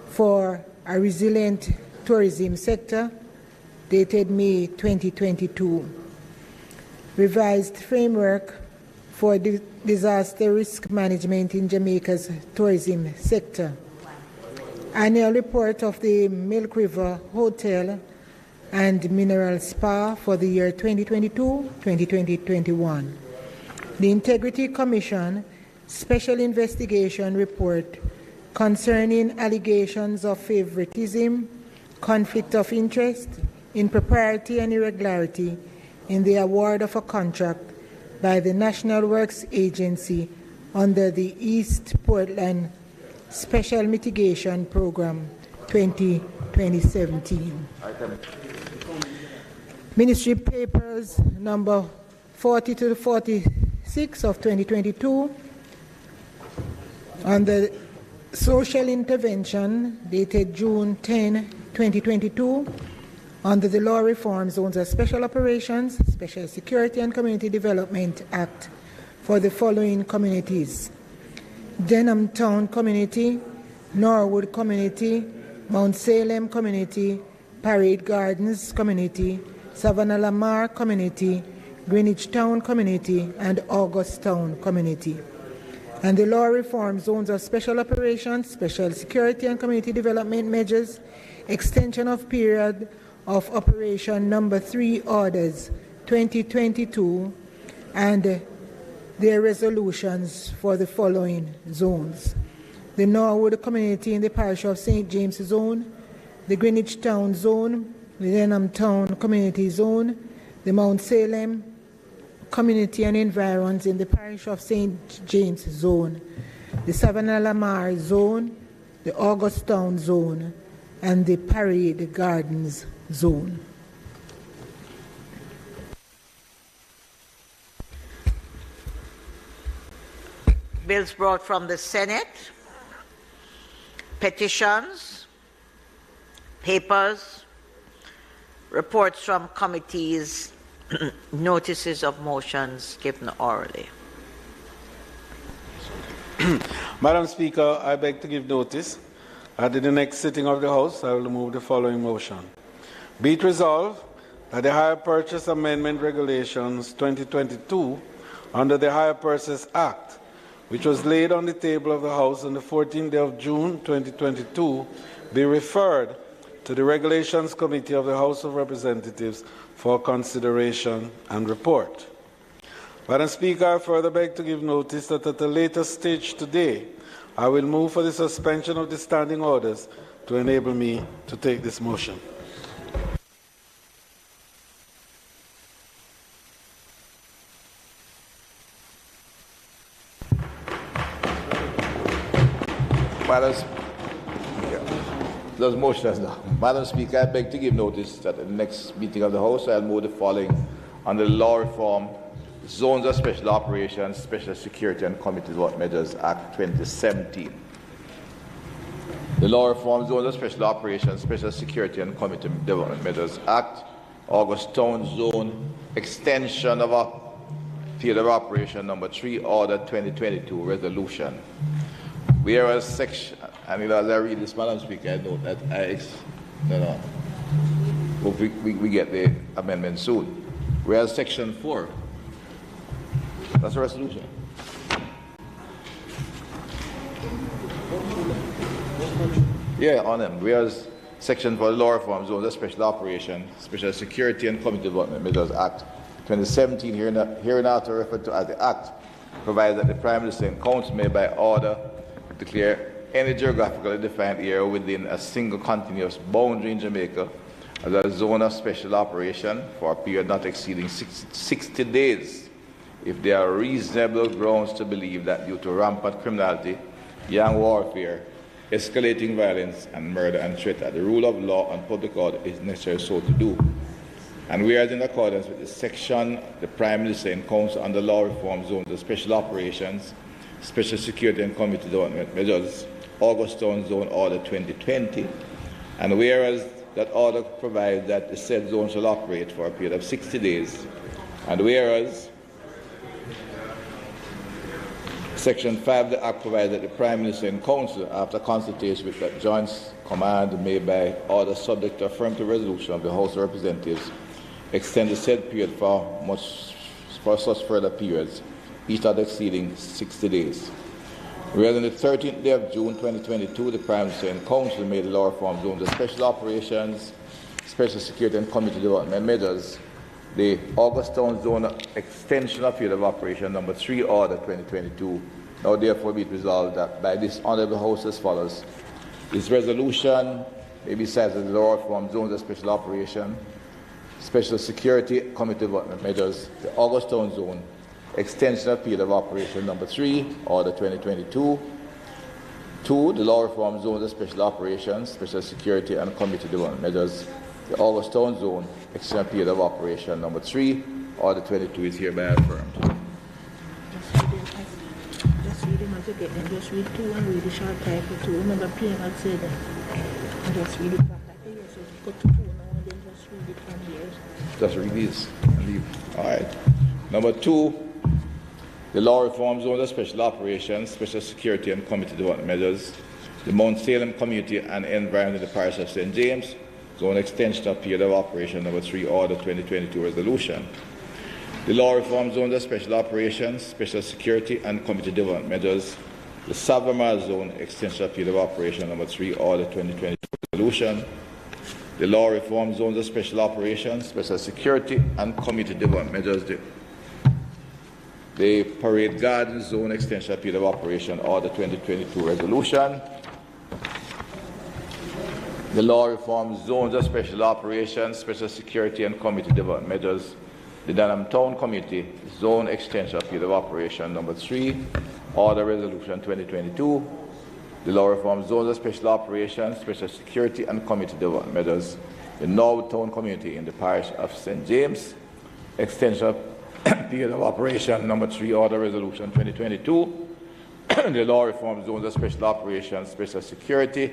Speaker 5: for a Resilient Tourism Sector, dated May 2022. Revised Framework for Disaster Risk Management in Jamaica's Tourism Sector. Annual Report of the Milk River Hotel and Mineral Spa for the year 2022-2021. The Integrity Commission Special Investigation Report concerning allegations of favoritism, conflict of interest, impropriety and irregularity in the award of a contract by the National Works Agency under the East Portland Special Mitigation Program 2017. Ministry Papers number 40 to 46 of 2022 on the social intervention dated June 10, 2022 under the Law Reform Zones of Special Operations, Special Security and Community Development Act for the following communities: Denham Town Community, Norwood Community, Mount Salem Community, Parade Gardens Community, Savannah Lamar Community, Greenwich Town Community, and August Town Community. And the Law Reform Zones of Special Operations, Special Security and Community Development Measures, Extension of Period of Operation Number 3 Orders 2022, and their resolutions for the following zones: the Norwood Community in the Parish of St. James Zone, the Greenwich Town Zone, the Denham Town Community Zone, the Mount Salem Community and Environs in the Parish of St. James Zone, the Savannah Lamar Zone, the August Town Zone, and the Parade Gardens Zone.
Speaker 4: Bills brought from the Senate, petitions, papers, reports from committees, notices of motions given orally.
Speaker 1: Madam Speaker, I beg to give notice. At the next sitting of the House, I will move the following motion. Be it resolved that the Hire Purchase Amendment Regulations 2022 under the Hire Purchase Act, which was laid on the table of the House on the 14th day of June 2022, be referred to to the Regulations Committee of the House of Representatives for consideration and report. Madam Speaker, I further beg to give notice that at a later stage today, I will move for the suspension of the standing orders to enable me to take this motion.
Speaker 6: Those motions now. Madam Speaker, I beg to give notice that at the next meeting of the House, I'll move the following under the Law Reform, Zones of Special Operations, Special Security and Community Development Measures Act 2017. The Law Reform, Zones of Special Operations, Special Security and Community Development Measures Act, August Town Zone, extension of a field of operation number 3, Order 2022 Resolution. Whereas section, and as I read this, Madam Speaker, I note that hope we get the amendment soon. Whereas section 4, that's a resolution. Yeah, on them. Whereas section 4, the Law Reform Zones of Special Operation, Special Security and Community Development Measures Act 2017, hereinafter referred to as the Act, provides that the Prime Minister and Council may by order declare any geographically defined area within a single continuous boundary in Jamaica as a zone of special operation for a period not exceeding 60 days if there are reasonable grounds to believe that due to rampant criminality, gang warfare, escalating violence and murder and threat that the rule of law and public order is necessary so to do. And whereas in accordance with this section, the Prime Minister and Council under Law Reform Zones of Special Operations, Special Security and Community Development Measures, August Town Zone Order 2020, and whereas that order provides that the said zone shall operate for a period of 60 days, and whereas Section 5 of the Act provides that the Prime Minister and Council, after consultation with the joint command made by order subject to affirmative resolution of the House of Representatives, extend the said period for such further periods, each not exceeding 60 days. Whereas on the 13th day of June 2022, the Prime Minister and Council made the Law Reform Zones of Special Operations, Special Security and Community Development Measures, the August Town Zone Extension of Field of Operation number 3, Order 2022. Now therefore be it resolved that by this Honourable House as follows. This resolution may be cited as the Law Reform Zones of Special Operation, Special Security, Community Development Measures, the August Town Zone Extension of Field of Operation number 3, Order 2022. 2. The Law Reform Zones of Special Operations, Special Security and Community Development Measures, the August Town Zone Extension of Field of Operation number 3, Order 22 is hereby affirmed.
Speaker 7: Just read them as you get them. Just read 2 and read the short title 2. Remember, PM had said that. And just read it back. Yes, so go to 2 now and then just read it from here.
Speaker 6: Just read these and leave. All right. Number 2. The Law Reform Zones of Special Operations, Special Security and Community Development Measures, the Mount Salem Community and Environment in the Parish of St. James, Zone Extension of Period of Operation number 3, Order 2022 Resolution. The Law Reform Zones of Special Operations, Special Security and Community Development Measures, the Savamar Zone Extension of Period of Operation number 3, Order 2022 Resolution. The Law Reform Zones of Special Operations, Special Security and Community Development Measures, the Parade Garden Zone Extension Period of Operation Order 2022 Resolution. The Law Reform Zones of Special Operations, Special Security and Community Development Measures, the Denham Town Community Zone Extension Period of Operation number 3, Order Resolution 2022. The Law Reform Zones of Special Operations, Special Security and Community Development Measures, the Norwood Town Community in the Parish of St. James, Extension Period of Operation number 3, Order Resolution 2022. The Law Reform Zones of Special Operations, Special Security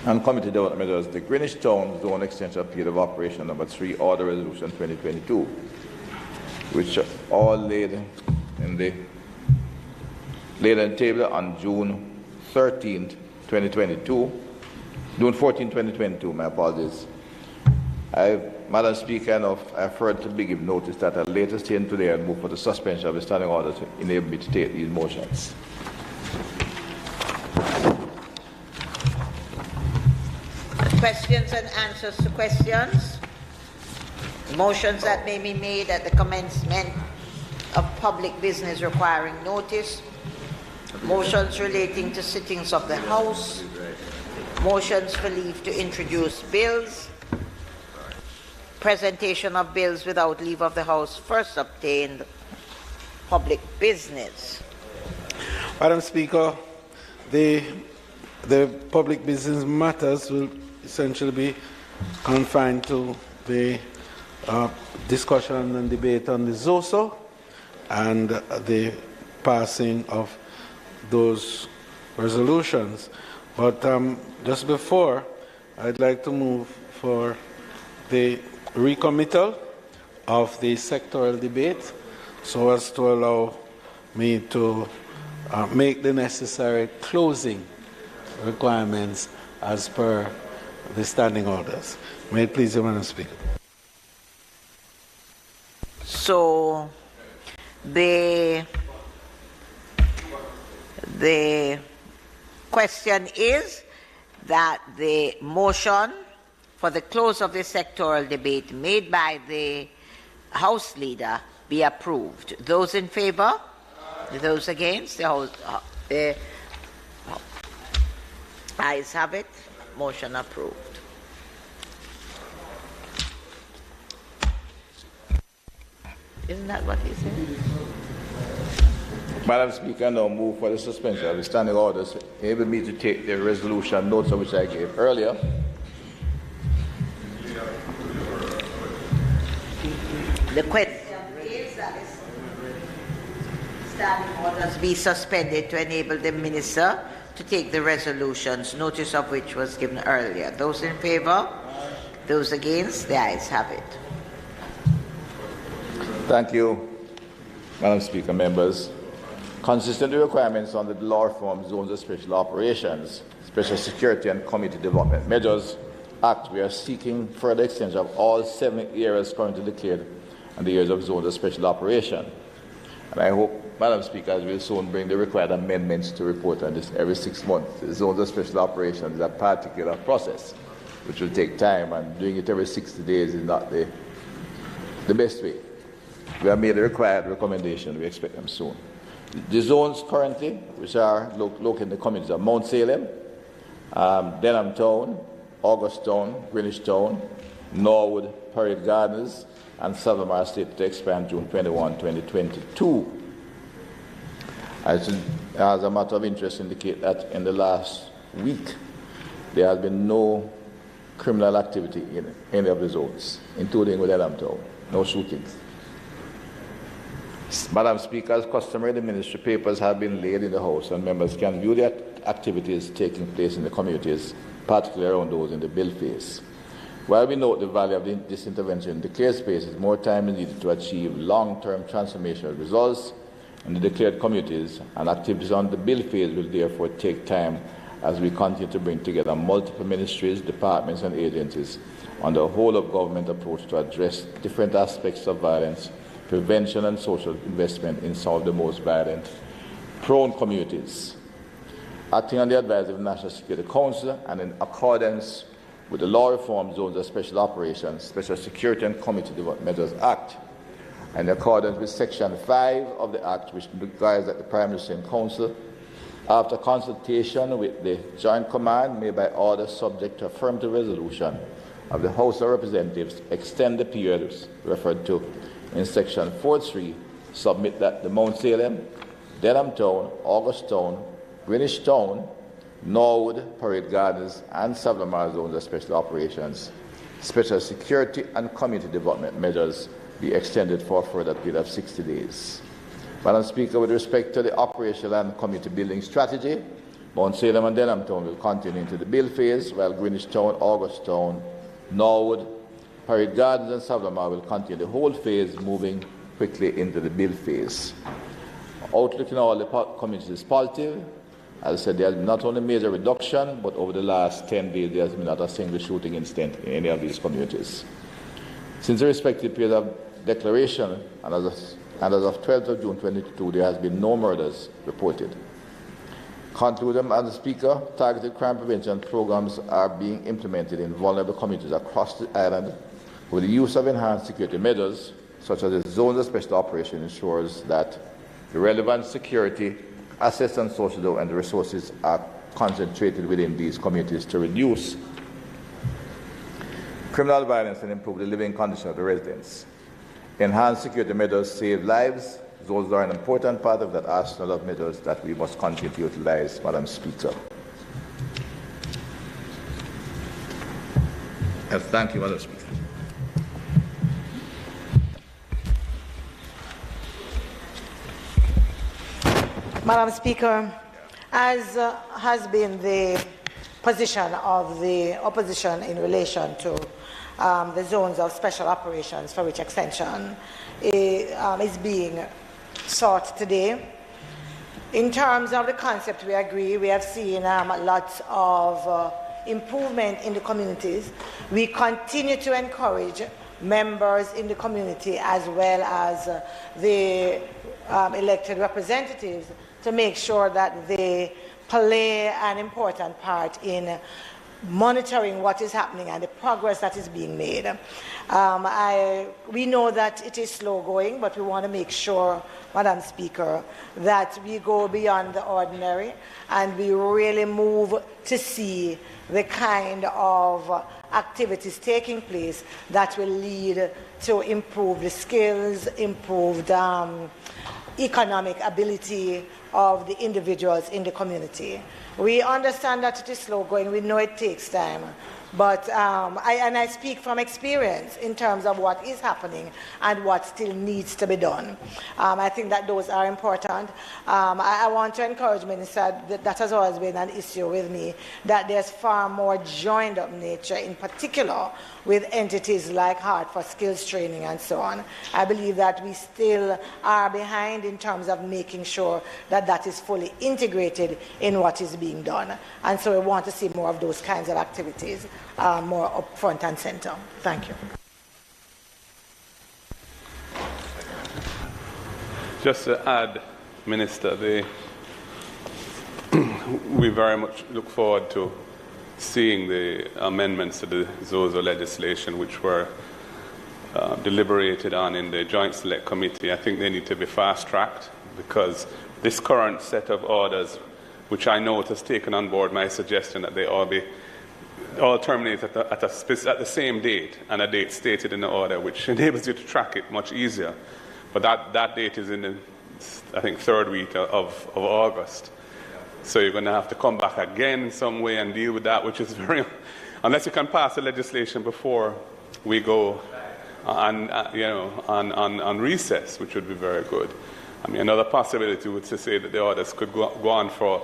Speaker 6: and Community Development Measures, the Greenwich Town Zone Extension Period of Operation number 3, Order Resolution 2022, which are all laid in the table on June 13, 2022. June 14, 2022, my apologies. Madam Speaker, I've heard to give notice that at a later stage today I'll move for the suspension of the standing order to enable me to take these motions.
Speaker 4: Questions and answers to questions. Motions that may be made at the commencement of public business requiring notice. Motions relating to sittings of the House. Motions for leave to introduce bills. Presentation of bills without leave of the House first obtained. Public business.
Speaker 1: Madam Speaker, the public business matters will essentially be confined to the discussion and debate on the ZOSO and the passing of those resolutions. But just before, I'd like to move for the recommittal of the sectoral debate so as to allow me to make the necessary closing requirements as per the standing orders. May it please you, Madam Speaker.
Speaker 4: So the question is that the motion for the close of the sectoral debate made by the House Leader be approved. Those in favor? Those against? The ayes have it. Motion approved. Isn't that what he said?
Speaker 6: Madam Speaker, I now move for the suspension of the standing orders, enable me to take the resolution notes of which I gave earlier.
Speaker 4: The question is that standing orders be suspended to enable the Minister to take the resolutions, notice of which was given earlier. Those in favour? Those against? The ayes have it.
Speaker 6: Thank you, Madam Speaker, members. Consistent with requirements under the Law Reform Zones of Special Operations, Special Security and Community Development Measures Act, we are seeking further extension of all 7 areas currently declared and the areas of zones of special operation. And I hope, Madam Speaker, as we'll soon bring the required amendments to report on this every 6 months. The zones of special operations is a particular process which will take time, and doing it every 60 days is not the best way. We have made the required recommendation. We expect them soon. The zones currently, which are located in the communities of Mount Salem, Denham Town, August Town, Greenwich Town, Norwood, Parade Gardens, and Salvamar State to expand June 21, 2022. As a matter of interest, indicate that in the last week, there has been no criminal activity in any of the zones, including with Denham Town. No shootings. Madam Speaker, as customary, the ministry papers have been laid in the House, and members can view the activities taking place in the communities, particularly around those in the bill phase. While we note the value of this intervention in declared spaces, more time is needed to achieve long-term transformational results in the declared communities, and activities on the bill phase will therefore take time as we continue to bring together multiple ministries, departments, and agencies on the whole of government approach to address different aspects of violence, prevention, and social investment in some of the most violent-prone communities. Acting on the advice of the National Security Council and in accordance with the Law Reform Zones of Special Operations, Special Security and Community Development Measures Act, and in accordance with Section 5 of the Act, which requires that the Prime Minister and Council, after consultation with the Joint Command, may by order subject to affirmative resolution of the House of Representatives, extend the periods referred to in Section 4.3, submit that the Mount Salem, Denham Town, August Town, Greenwich Town, Norwood, Parade Gardens, and Savlamar zones of special operations, special security and community development measures be extended for a further period of 60 days. Madam Speaker, with respect to the operational and community building strategy, Mount Salem and Denham Town will continue into the build phase, while Greenwich Town, August Town, Norwood, Parade Gardens, and Savlamar will continue the whole phase, moving quickly into the build phase. Outlook in all the communities is positive. As I said, there has been not only major reduction, but over the last 10 days, there has been not a single shooting incident in any of these communities. Since the respective period of declaration, and as of 12th of June 2022, there has been no murders reported. Concluding, Madam Speaker, targeted crime prevention programs are being implemented in vulnerable communities across the island with the use of enhanced security measures, such as the zones of special operation, ensures that the relevant security, assets and social and resources are concentrated within these communities to reduce criminal violence and improve the living condition of the residents. Enhanced security measures save lives. Those are an important part of that arsenal of measures that we must continue to utilize, Madam Speaker. Thank you, Madam Speaker.
Speaker 3: Madam Speaker, as has been the position of the opposition in relation to the zones of special operations for which extension is being sought today. In terms of the concept, we agree. We have seen lots of improvement in the communities. We continue to encourage members in the community as well as the elected representatives to make sure that they play an important part in monitoring what is happening and the progress that is being made. We know that it is slow going, but we want to make sure, Madam Speaker, that we go beyond the ordinary and we really move to see the kind of activities taking place that will lead to improved skills, improved economic ability of the individuals in the community. We understand that it is slow going. We know it takes time. But I speak from experience in terms of what is happening and what still needs to be done. I think that those are important. I want to encourage Minister, that has always been an issue with me, that there's far more joined up nature, in particular with entities like Heart for Skills Training and so on. I believe that we still are behind in terms of making sure that that is fully integrated in what is being done. And so we want to see more of those kinds of activities, more up front and center. Thank you.
Speaker 8: Just to add, Minister, we very much look forward to seeing the amendments to the ZOZO legislation, which were deliberated on in the Joint Select Committee. I think they need to be fast-tracked because this current set of orders, which I know has taken on board my suggestion that they all be terminated at the same date and a date stated in the order, which enables you to track it much easier. But that date is in the, I think, third week of August. So you're going to have to come back again in some way and deal with that, which is very, unless you can pass the legislation before we go on recess, which would be very good. I mean, another possibility would to say that the orders could go on for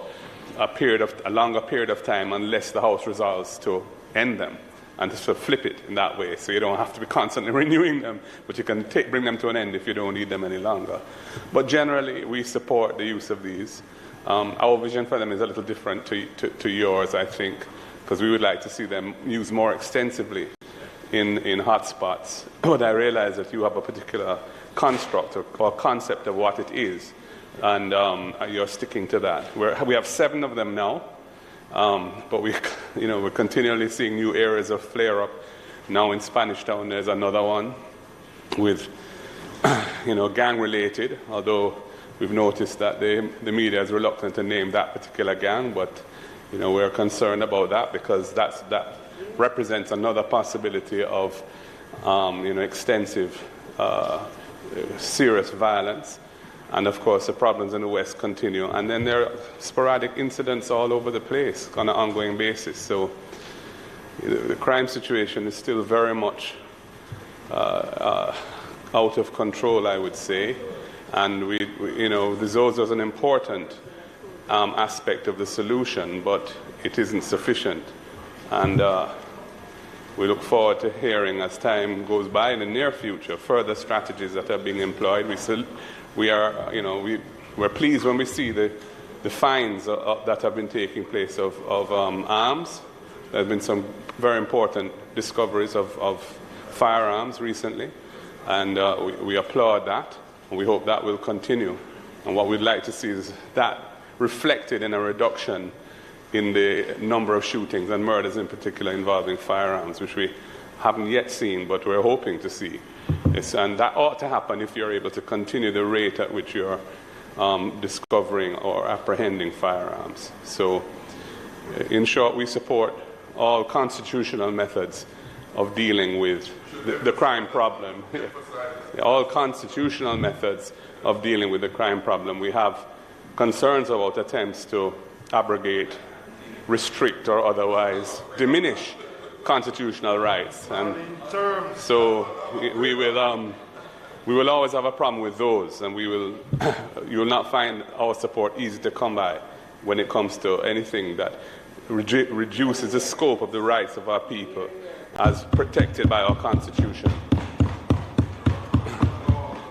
Speaker 8: a longer period of time unless the House resolves to end them and to flip it in that way. So you don't have to be constantly renewing them, but you can bring them to an end if you don't need them any longer. But generally, we support the use of these. Our vision for them is a little different to yours, I think, because we would like to see them used more extensively in hotspots. But I realize that you have a particular construct or concept of what it is, and you're sticking to that. We have 7 of them now, but we're continually seeing new areas of flare-up. Now in Spanish Town, there's another one with, gang-related, although we've noticed that the media is reluctant to name that particular gang, but we're concerned about that because that represents another possibility of extensive, serious violence. And of course, the problems in the West continue. And then there are sporadic incidents all over the place on an ongoing basis. So the crime situation is still very much out of control, I would say. And the ZOZO is an important aspect of the solution, but it isn't sufficient. And we look forward to hearing, as time goes by in the near future, further strategies that are being employed. We're pleased when we see the fines that have been taking place of arms. There have been some very important discoveries of firearms recently, and we applaud that. And we hope that will continue. And what we'd like to see is that reflected in a reduction in the number of shootings and murders in particular involving firearms, which we haven't yet seen, but we're hoping to see. And that ought to happen if you're able to continue the rate at which you're discovering or apprehending firearms. So, in short, we support all constitutional methods of dealing with the crime problem. All constitutional methods of dealing with the crime problem. We have concerns about attempts to abrogate, restrict, or otherwise diminish constitutional rights, and so we will always have a problem with those, and you will not find our support easy to come by when it comes to anything that reduces the scope of the rights of our people as protected by our Constitution.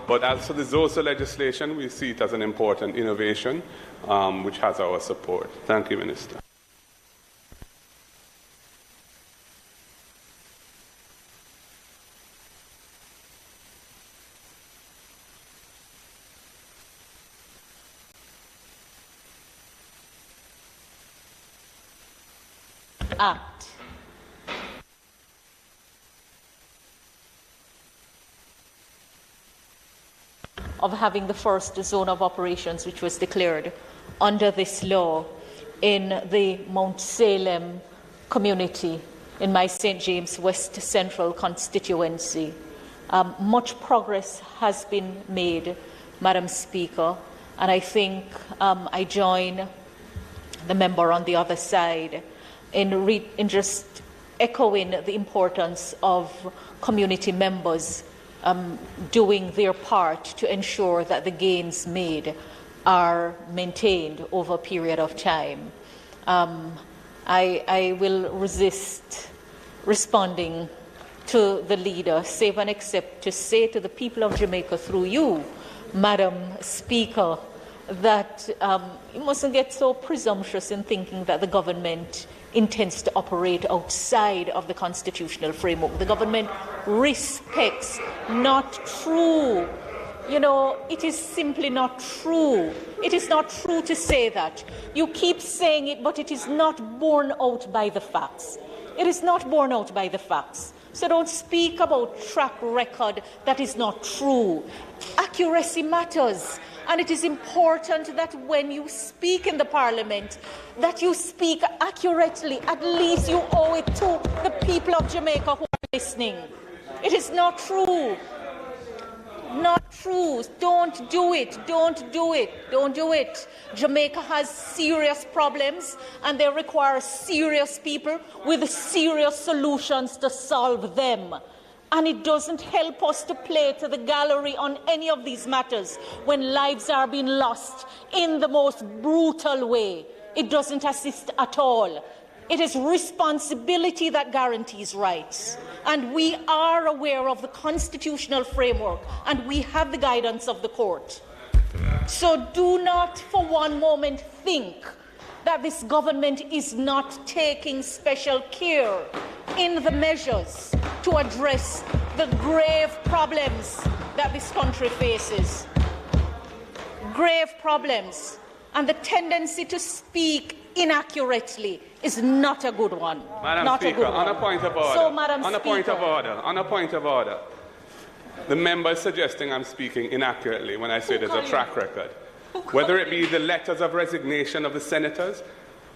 Speaker 8: But as for the ZOSA legislation, we see it as an important innovation which has our support. Thank you, Minister.
Speaker 9: Act of having the first zone of operations which was declared under this law in the Mount Salem community in my St. James West Central constituency. Much progress has been made, Madam Speaker, and I think I join the member on the other side in just echoing the importance of community members doing their part to ensure that the gains made are maintained over a period of time. I will resist responding to the leader, save and except to say to the people of Jamaica through you, Madam Speaker, that you mustn't get so presumptuous in thinking that the government intends to operate outside of the constitutional framework. The government respects. Not true. You know, it is simply not true. It is not true to say that. You keep saying it, but it is not borne out by the facts. It is not borne out by the facts. So don't speak about track record that is not true. Accuracy matters. And it is important that when you speak in the Parliament, that you speak accurately. At least you owe it to the people of Jamaica who are listening. It is not true. Not true. Don't do it. Don't do it. Don't do it. Jamaica has serious problems, and they require serious people with serious solutions to solve them. And it doesn't help us to play to the gallery on any of these matters when lives are being lost in the most brutal way. It doesn't assist at all. It is responsibility that guarantees rights. And we are aware of the constitutional framework, and we have the guidance of the court. So do not for one moment think that this government is not taking special care in the measures to address the grave problems that this country faces. Grave problems. And the tendency to speak inaccurately is not a good one.
Speaker 8: Madam Speaker, on a point of order.
Speaker 9: So, Madam
Speaker 8: on a point of order. On a point of order. The member is suggesting I'm speaking inaccurately when I say there's a track record. Whether it be the letters of resignation of the senators,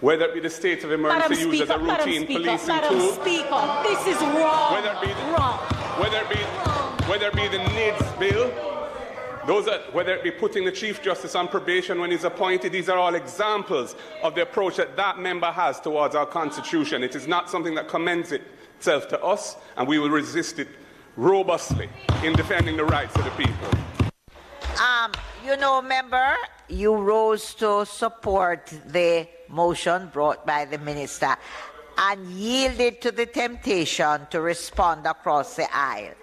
Speaker 8: whether it be the state of emergency used as a routine policing tool.
Speaker 9: Madam Speaker, this is wrong.
Speaker 8: Whether it be the NIDS bill, whether it be putting the Chief Justice on probation when he's appointed, these are all examples of the approach that member has towards our Constitution. It is not something that commends itself to us, and we will resist it robustly in defending the rights of the people.
Speaker 4: You know, member, you rose to support the motion brought by the minister and yielded to the temptation to respond across the aisle.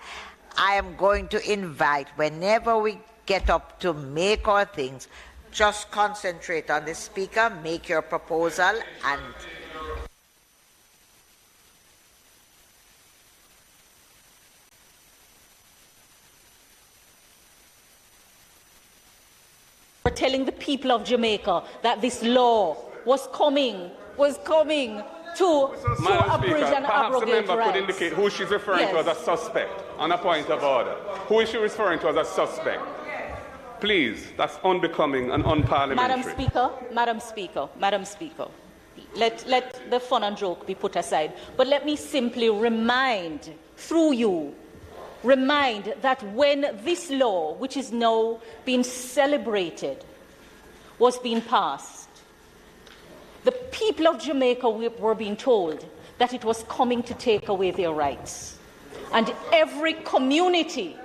Speaker 4: I am going to invite, whenever we get up to make our things, just concentrate on the speaker, make your proposal, and
Speaker 9: for telling the people of Jamaica that this law was coming to abridge and
Speaker 8: perhaps the
Speaker 9: abrogate
Speaker 8: member
Speaker 9: rights.
Speaker 8: could indicate who she's referring to as a suspect on a point of order. Who is she referring to as a suspect? Please, that's unbecoming and unparliamentary.
Speaker 9: Madam Speaker, let the fun and joke be put aside. But let me simply remind that when this law, which is now being celebrated, was being passed, the people of Jamaica were being told that it was coming to take away their rights. And every community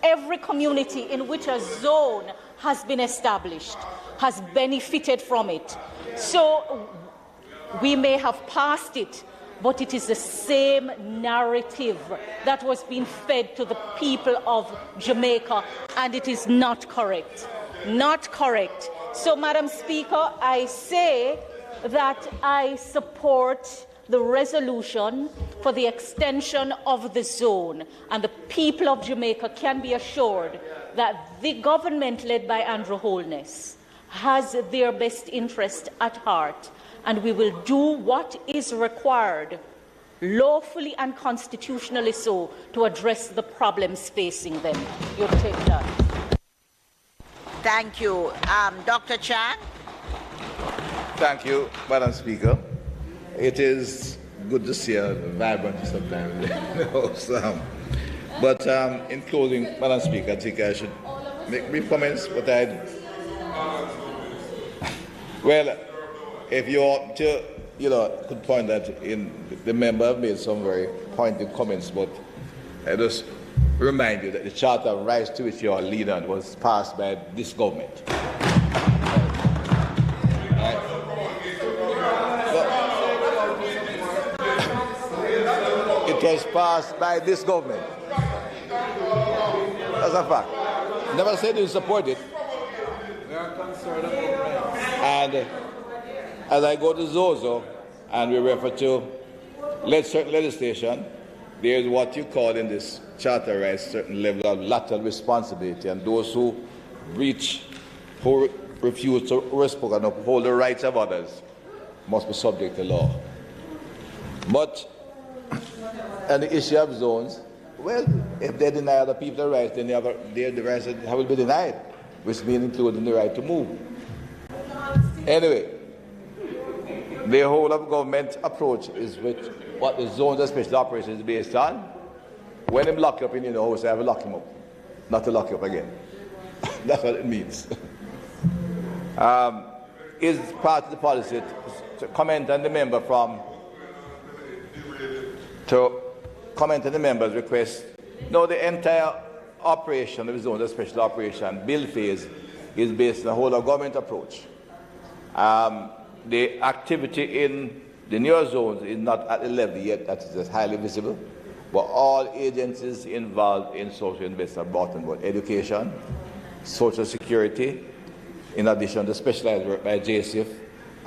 Speaker 9: in which a zone has been established has benefited from it. So we may have passed it, but it is the same narrative that was being fed to the people of Jamaica, and it is not correct. Not correct. So, Madam Speaker, I say that I support the resolution for the extension of the zone, and the people of Jamaica can be assured that the government led by Andrew Holness has their best interest at heart, and we will do what is required, lawfully and constitutionally so, to address the problems facing them. You take that.
Speaker 4: Thank you. Dr. Chan?
Speaker 6: Thank you, Madam Speaker. It is good to see a vibrant sometimes. But in closing, Madam Speaker, I think I should make brief comments, but well, if you ought to, could point that in the member have made some very pointed comments, but I just remind you that the Charter of Rights to which you are leader was passed by this government. It was passed by this government. That's a fact. Never said you support it.
Speaker 1: We are concerned about rights.
Speaker 6: And as I go to Zozo and we refer to certain legislation, there is what you call in this charter rights certain level of lateral responsibility, and those who breach, who refuse to respect and uphold the rights of others must be subject to law. But on the issue of zones, well, if they deny other people the rights, then their rights will be denied, which means including the right to move. Anyway, the whole of government approach is with what the zones of special operations is based on. When them lock you up in your house, I have to lock him up, not to lock you up again. That's what it means. Is part of the policy to comment on the member member's request. No, the entire operation of the zones of special operation build phase is based on the whole of government approach. The activity in the newer zones is not at the level yet that is highly visible, but all agencies involved in social investment are brought on board: education, social security, in addition to specialized work by JISTV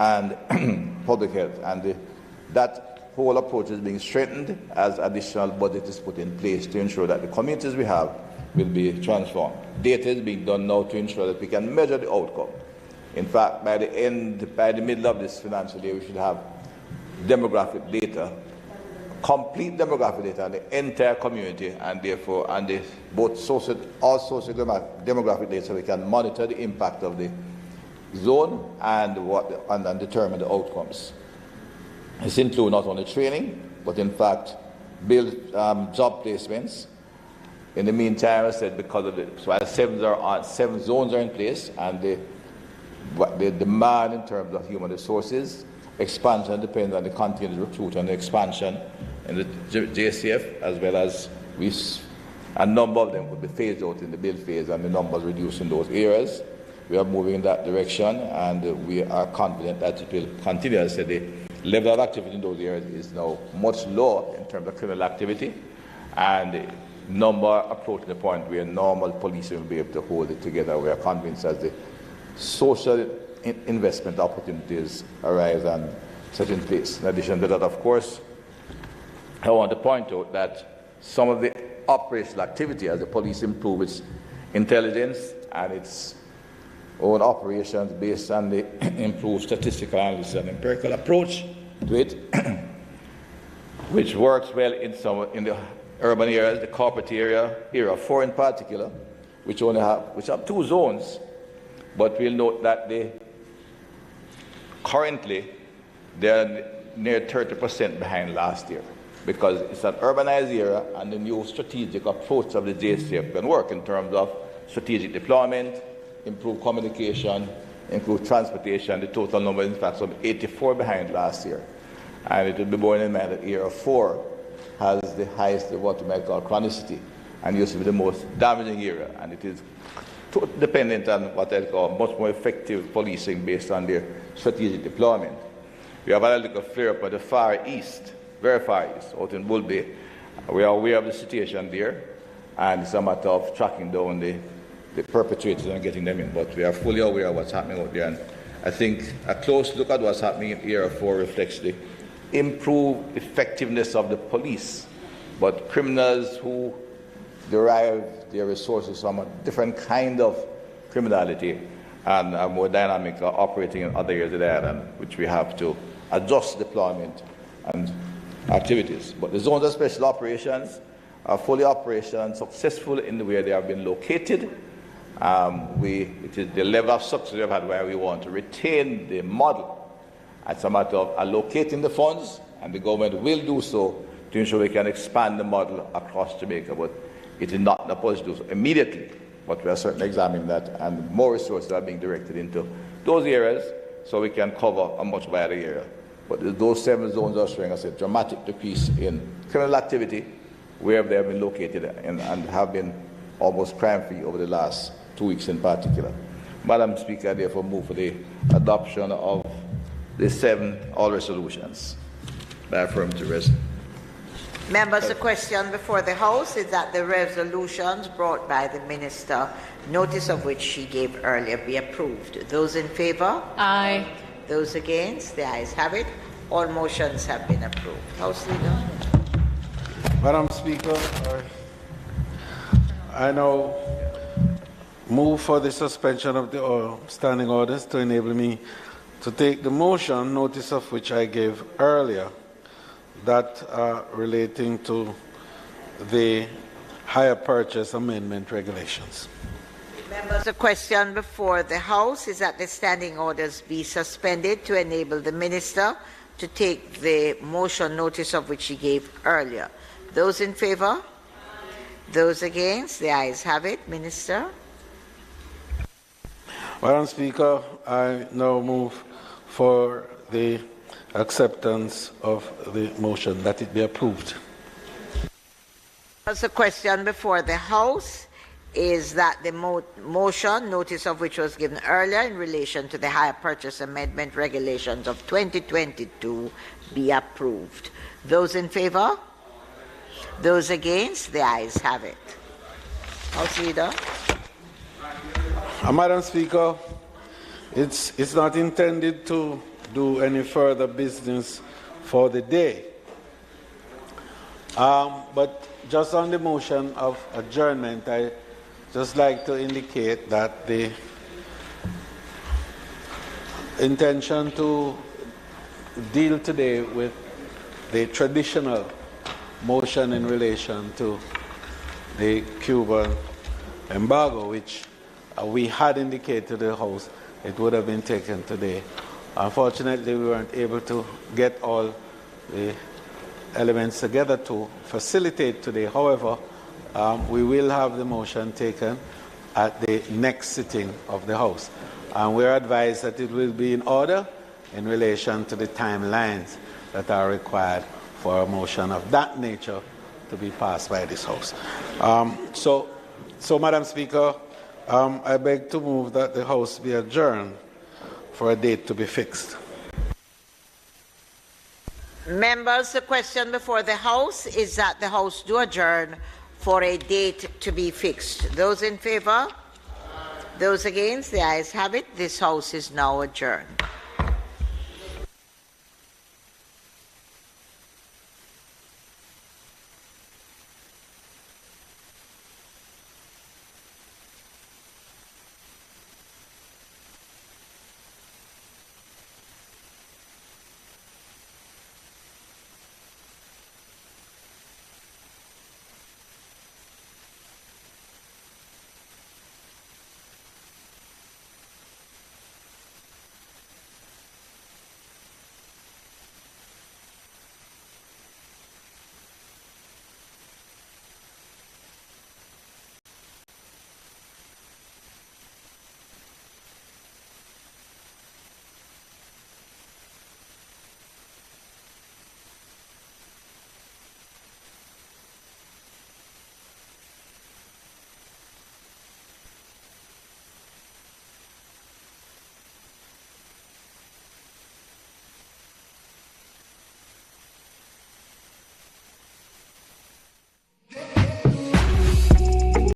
Speaker 6: and public health. And that whole approach is being strengthened as additional budget is put in place to ensure that the communities we have will be transformed. Data is being done now to ensure that we can measure the outcome. In fact, by the middle of this financial year, we should have demographic data, complete demographic data on the entire community, and therefore, both demographic data, so we can monitor the impact of the zone and determine the outcomes. This includes not only training, but in fact, build job placements. In the meantime, I said because of seven zones are in place, and the demand in terms of human resources, expansion depends on the continued recruit and the expansion in the JCF, as well as a number of them would be phased out in the build phase, and the numbers reduced in those areas. We are moving in that direction, and we are confident that it will continue. As I said, the level of activity in those areas is now much lower in terms of criminal activity, and the number approaching the point where normal policing will be able to hold it together. We are convinced as the social investment opportunities arise and set in place. In addition to that, of course, I want to point out that some of the operational activity as the police improve its intelligence and its own operations based on the improved statistical analysis and empirical approach to it, which works well in the urban areas, the corporate area 4 in particular, which have 2 zones, but we'll note that currently they're near 30% behind last year, because it's an urbanized area and the new strategic approach of the JISTV can work in terms of strategic deployment, improved communication, improved transportation. The total number is in fact some 84 behind last year. And it will be borne in mind that area 4 has the highest what we might call chronicity and used to be the most damaging area, and it is dependent on what I call much more effective policing based on their strategic deployment. We have a little flare up at the far east, very far east, out in Bull Bay. We are aware of the situation there, and it's a matter of tracking down the perpetrators and getting them in, but we are fully aware of what's happening out there. And I think a close look at what's happening in area 4 reflects the improved effectiveness of the police, but criminals who derive their resources from a different kind of criminality and are more dynamic operating in other areas of the island, which we have to adjust deployment and activities. But the zones of special operations are fully operational and successful in the way they have been located. It is the level of success we have had where we want to retain the model. It's a matter of allocating the funds, and the government will do so to ensure we can expand the model across Jamaica. But it is not in a position to do so immediately, but we are certainly examining that, and more resources are being directed into those areas so we can cover a much wider area. But those 7 zones are showing us a dramatic decrease in criminal activity where they have been located and have been almost crime-free over the last 2 weeks in particular. Madam Speaker, I therefore move for the adoption of the 7 all resolutions by affirmative resolution.
Speaker 4: Members, the question before the House is that the resolutions brought by the Minister, notice of which she gave earlier, be approved. Those in favour?
Speaker 9: Aye.
Speaker 4: Those against? The ayes have it. All motions have been approved. House Leader.
Speaker 1: Madam Speaker, I now move for the suspension of the standing orders to enable me to take the motion, notice of which I gave earlier, that relating to the hire purchase amendment regulations.
Speaker 4: Members, the question before the House is that the standing orders be suspended to enable the Minister to take the motion, notice of which he gave earlier. Those in favour? Those against? The ayes have it. Minister.
Speaker 1: Madam Speaker, I now move for the acceptance of the motion, that it be approved.
Speaker 4: The question before the House is that the motion, notice of which was given earlier in relation to the hire purchase amendment regulations of 2022, be approved. Those in favour? Those against? The ayes have it. House Leader.
Speaker 1: Madam Speaker, it's not intended to do any further business for the day. But just on the motion of adjournment, I just like to indicate that the intention to deal today with the traditional motion in relation to the Cuban embargo, which we had indicated to the House it would have been taken today. Unfortunately, we weren't able to get all the elements together to facilitate today. However, we will have the motion taken at the next sitting of the House. And we're advised that it will be in order in relation to the timelines that are required for a motion of that nature to be passed by this House. So, Madam Speaker, I beg to move that the House be adjourned for a date to be fixed.
Speaker 4: Members, the question before the House is that the House do adjourn for a date to be fixed. Those in favour? Those against? The ayes have it. This House is now adjourned.